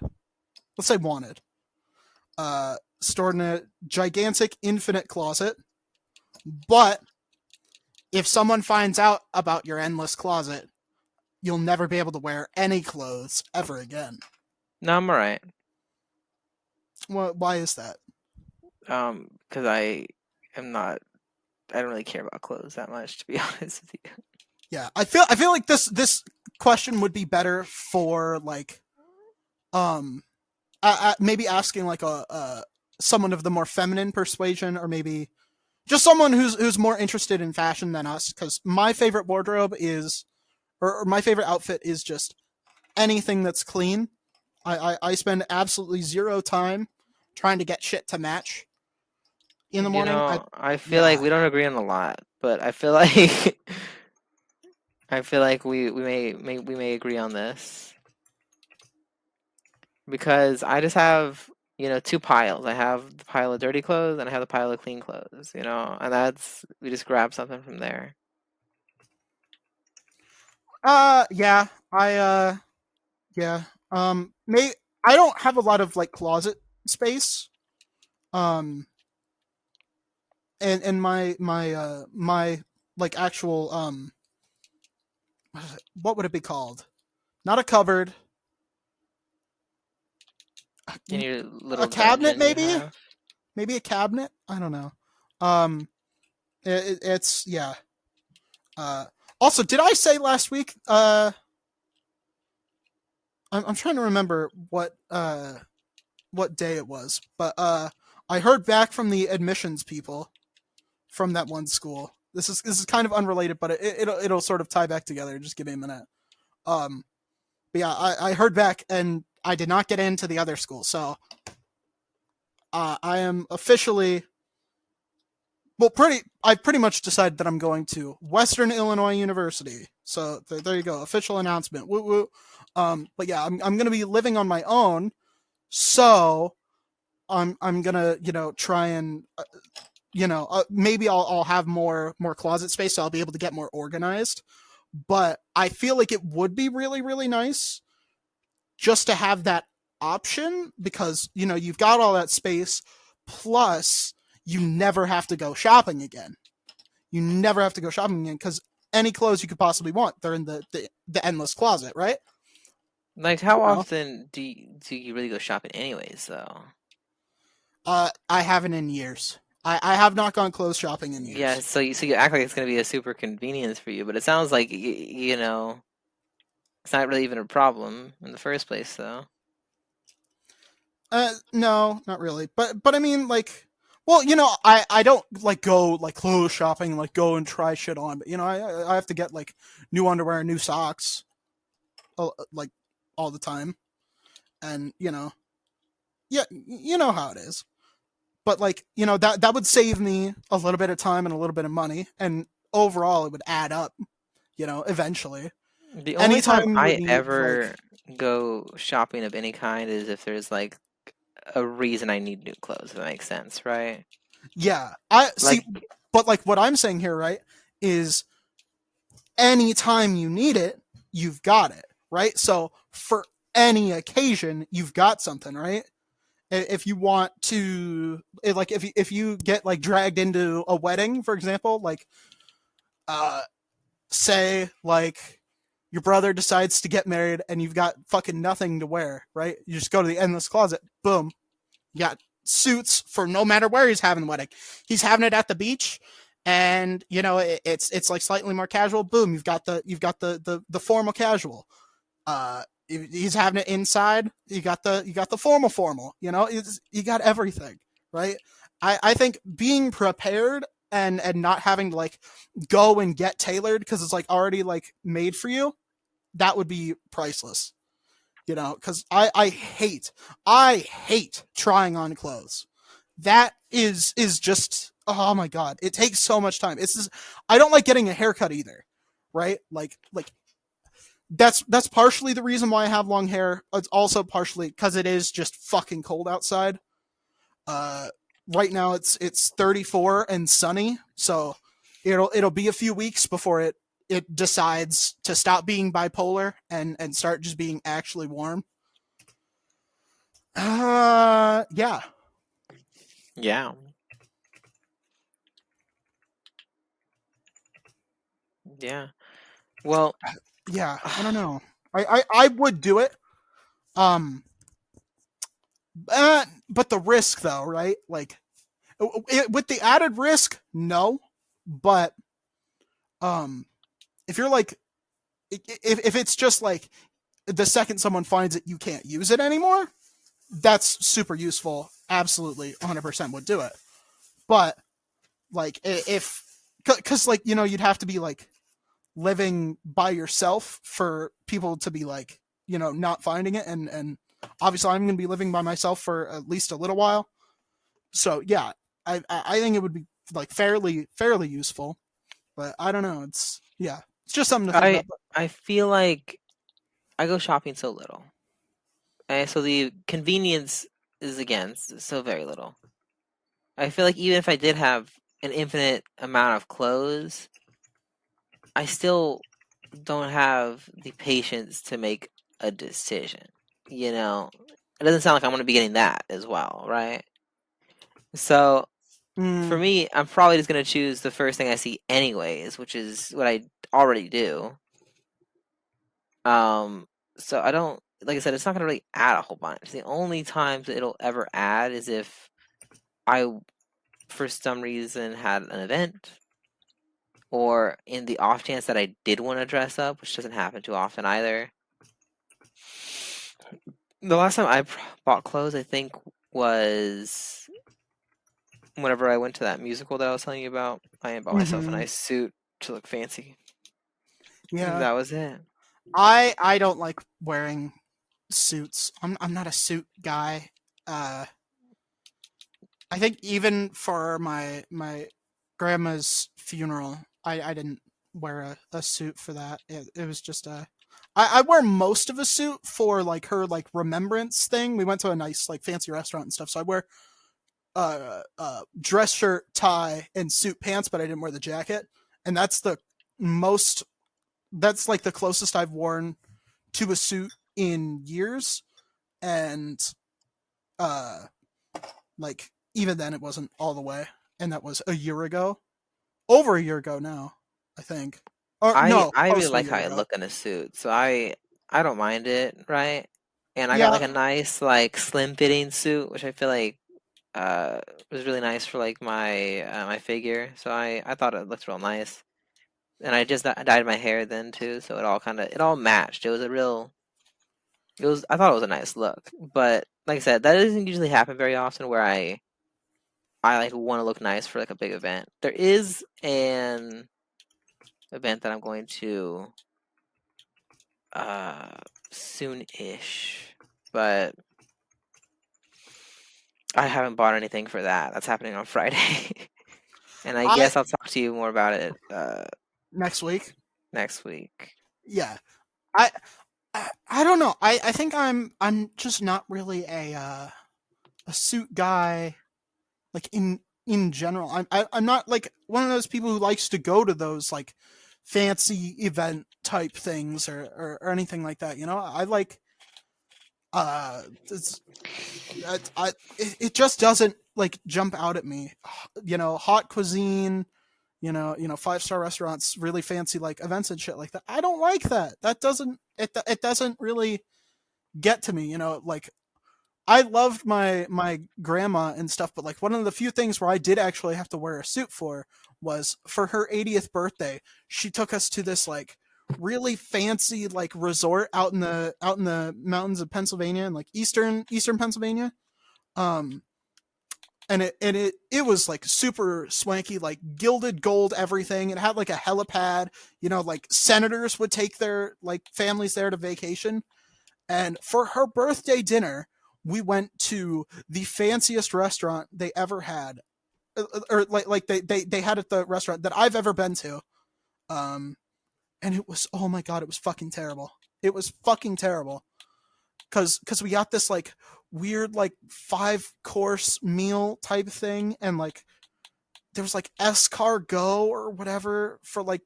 Let's say wanted. Stored in a gigantic infinite closet. But if someone finds out about your endless closet, you'll never be able to wear any clothes ever again. No, I'm alright. Why is that? Because I am not. I don't really care about clothes that much, to be honest with you. Yeah, I feel like this question would be better for like um maybe asking like a someone of the more feminine persuasion, or maybe just someone who's more interested in fashion than us. Because my favorite wardrobe is, or my favorite outfit is just anything that's clean. I spend absolutely zero time trying to get shit to match in the You morning. know, I feel like Yeah. we don't agree on a lot, but I feel like I feel like we may agree on this because I just have, two piles. I have the pile of dirty clothes and I have the pile of clean clothes, and that's we just grab something from there. Yeah. Yeah. May I don't have a lot of like closet space. Um, and my like actual what would it be called? Not a cupboard, In your a little cabinet dungeon you maybe, have. maybe a cabinet. I don't know. Um, it's yeah. Uh, Also, did I say last week? I'm trying to remember what day it was, but I heard back from the admissions people from that one school. This is kind of unrelated, but it'll sort of tie back together. Just give me a minute. Um, but yeah, I heard back, and I did not get into the other school, so I am officially well. I've pretty much decided that I'm going to Western Illinois University. So there you go, official announcement. Woo woo. But yeah, I'm gonna be living on my own, so I'm gonna try and maybe I'll have more closet space, so I'll be able to get more organized. But I feel like it would be really really nice just to have that option, because you've got all that space, plus you never have to go shopping again. You never have to go shopping again, because any clothes you could possibly want, they're in the endless closet, right? Like, how You know? often do you really go shopping anyways, though? I haven't in years. I have not gone clothes shopping in Yeah, years. so you act like it's gonna be a super convenience for you, but it sounds like it's not really even a problem in the first place, though. No, not really. But I mean, like, well, I don't like go like clothes shopping, like go and try shit on. But I have to get like new underwear, new socks, like all the time, and yeah, you know how it is. But like, that would save me a little bit of time and a little bit of money, and overall, it would add up. Eventually, The only time anytime you I need like, ever go shopping of any kind is if there's like a reason I need new clothes, if that makes sense, right? yeah, I see. Like, But like what I'm saying here, right, is anytime you need it, you've got it, right? So for any occasion, you've got something, right? If you want to, like, if you get like dragged into a wedding, for example, like, uh, say like your brother decides to get married and you've got fucking nothing to wear, right? You just go to the endless closet, boom, you got suits for no matter where he's having the wedding. He's having it at the beach, and it's like slightly more casual. Boom, you've got the formal casual. He's having it inside. You got the formal. You got everything, right? I think being prepared and not having to like go and get tailored because it's like already like made for you, that would be priceless. Because I hate trying on clothes. That is just, oh my god, it takes so much time. It's just, I don't like getting a haircut either, right? Like that's partially the reason why I have long hair. It's also partially because it is just fucking cold outside. Uh, right now it's 34 and sunny, so it'll be a few weeks before it decides to stop being bipolar and start just being actually warm. Yeah, yeah, yeah. Well, yeah. I don't know. I would do it. Um, but the risk though, right? Like, with the added risk, no. But um, if you're like, if it's just like the second someone finds it, you can't use it anymore. That's super useful. Absolutely, 100% would do it. But Like if because like you'd have to be like living by yourself for people to be like not finding it, and obviously I'm gonna be living by myself for at least a little while. So yeah, I think it would be like fairly useful, but I don't know. It's just something to think I about. But I feel like I go shopping so little, and so the convenience is again so very little. I feel like even if I did have an infinite amount of clothes, I still don't have the patience to make a decision. You know, it doesn't sound like I'm going to be getting that as well, right? So for mm, me, I'm probably just going to choose the first thing I see, anyways, which is what I already do. Um, so I don't, like I said, it's not going to really add a whole bunch. The only times it'll ever add is if I, for some reason, had an event, or in the off chance that I did want to dress up, which doesn't happen too often either. The last time I bought clothes, I think, was whenever I went to that musical that I was telling you about. I bought myself a hmm nice suit to look fancy. And yeah, that was it. I don't like wearing suits. I'm not a suit guy. Uh, I think even for my grandma's funeral, I didn't wear a suit for that. It was just I wear most of a suit for like her like remembrance thing. We went to a nice like fancy restaurant and stuff, so I wear dress shirt, tie, and suit pants, but I didn't wear the jacket. And most that's like the closest I've worn to a suit in years. And uh like even then it wasn't all the way. And that was a year ago. Over a year ago now, I think. Or no, I really close to a like how year I ago. look in a suit, so I don't mind it, right? And I got Yeah. like a nice like slim fitting suit, which I feel like uh was really nice for like my figure. So I thought it looked real nice. And I just dyed my hair then too, so it all matched. I thought it was a nice look. But like I said, that doesn't usually happen very often where I like want to look nice for like a big event. There is an event that I'm going to uh soon-ish, but I haven't bought anything for that. That's happening on Friday. And I I guess I'll talk to you more about it Next week. next week. Yeah. I I don't know. I think I'm just not really a suit guy like in general. I'm not like one of those people who likes to go to those like fancy event type things or anything like that. I like it's it just doesn't like jump out at me. Hot cuisine, five-star restaurants, really fancy like events and shit like that. I don't like that. It doesn't really get to me. Like I loved my grandma and stuff, but like one of the few things where I did actually have to wear a suit was for her 80th birthday. She took us to this like really fancy like resort out in the mountains of Pennsylvania and like eastern Pennsylvania. Um and it was like super swanky, like gilded gold everything. It had like a helipad. Like senators would take their like families there to vacation. And for her birthday dinner, we went to the fanciest restaurant they ever had, or like they had at the restaurant that I've ever been to. Um, and it was, oh my god, it was fucking terrible. It was fucking terrible because we got this like weird like 5-course meal type thing, and like there was like escargot or whatever for like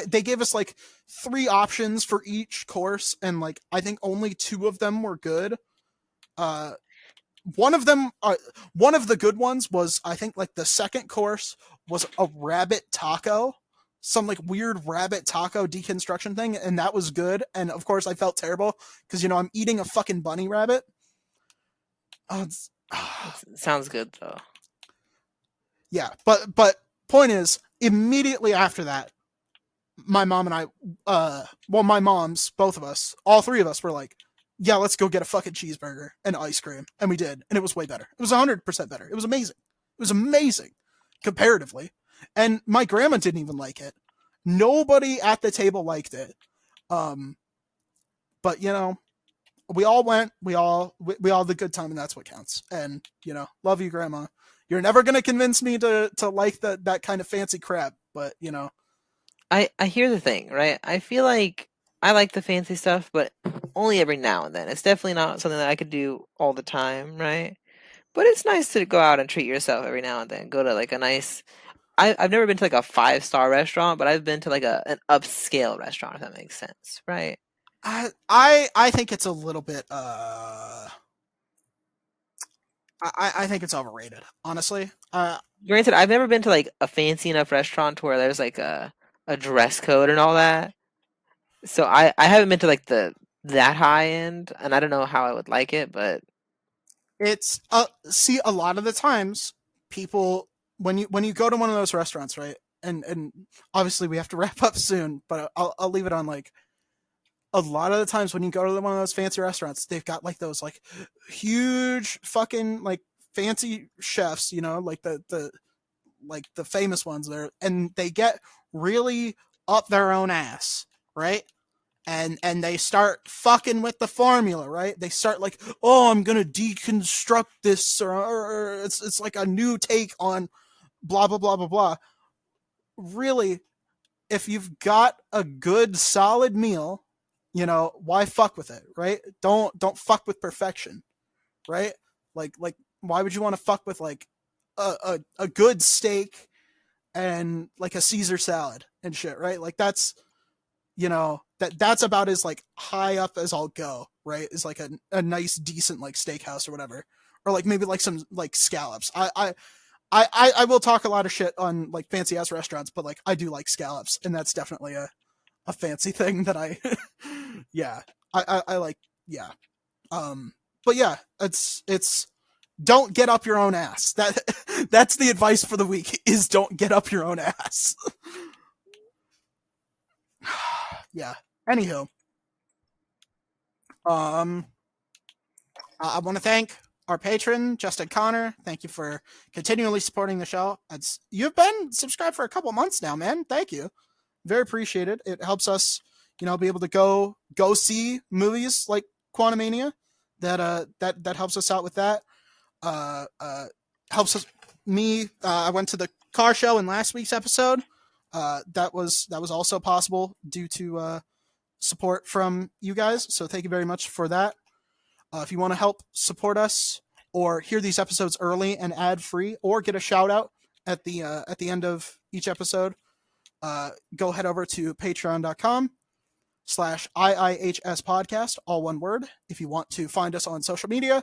they gave us like 3 options for each course, and like I think only 2 of them were good. uh one of them one of the good ones was, I think, like the second course was a rabbit taco, some like weird rabbit taco deconstruction thing, and that was good. And of course I felt terrible because I'm eating a fucking bunny rabbit. uh, It sounds good though. yeah, but point is, immediately after that, my mom and I, my mom's, both of us, all 3 of us were like, yeah, let's go get a fucking cheeseburger and ice cream. And we did. And it was way better. It was 100% better. It was amazing. It was amazing. comparatively. And my grandma didn't even like it. Nobody at the table liked it. Um, but you know, we all went. We all had a good time, and that's what counts. And you know, love you, grandma. You're never gonna convince me to like that kind of fancy crap. But you know, I hear the thing, right? I feel like I like the fancy stuff, but only every now and then. It's definitely not something that I could do all the time, right? But it's nice to go out and treat yourself every now and then. Go to like a nice. I've never been to like a 5-star restaurant, but I've been to like an upscale restaurant, if that makes sense, right? I think it's a little bit. I think it's overrated, honestly. Granted, I've never been to like a fancy enough restaurant to where there's like a dress code and all that. So I haven't been to like the that high end, and I don't know how I would like it, but It's see a lot of the times people when you go to one of those restaurants, right? And obviously we have to wrap up soon, but I'll leave it on like a lot of the times when you go to one of those fancy restaurants, they've got like those like huge fucking like fancy chefs, you know, like the famous ones there, and they get really up their own ass, right? And they start fucking with the formula, right? They start like, oh, I'm gonna deconstruct this, or it's like a new take on blah blah blah blah blah. Really, if you've got a good solid meal, you know, why fuck with it, right? Don't fuck with perfection, right? Like why would you want to fuck with like a good steak and like a Caesar salad and shit, right? Like that's, you know, that's about as like high up as I'll go, right? Is like a nice decent like steakhouse or whatever, or like maybe like some like scallops. I will talk a lot of shit on like fancy ass restaurants, but like I do like scallops, and that's definitely a fancy thing that I yeah, I like, yeah. But yeah, it's don't get up your own ass. That's the advice for the week, is don't get up your own ass. Yeah. Anywho, um, I want to thank our patron, Justin Connor. Thank you for continually supporting the show. You've been subscribed for a couple months now, man. Thank you. Very appreciated. It helps us, you know, be able to go see movies like Quantumania. That helps us out with that. Uh, uh, Helps us. I went to the car show in last week's episode. That was also possible due to support from you guys. So thank you very much for that. If you want to help support us or hear these episodes early and ad free, or get a shout out at the end of each episode, go head over to patreon.com/IIHS podcast, all one word. If you want to find us on social media,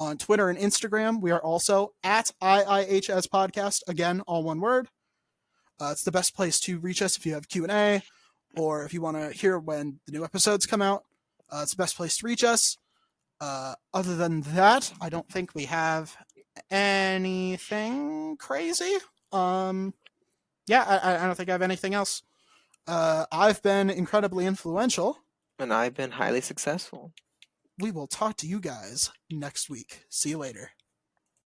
on Twitter and Instagram, we are also at IIHS podcast, again, all one word. It's the best place to reach us if you have Q&A, or if you want to hear when the new episodes come out. It's the best place to reach us. Other than that, I don't think we have anything crazy. Yeah, I don't think I have anything else. I've been incredibly influential. and I've been highly successful. We will talk to you guys next week. See you later.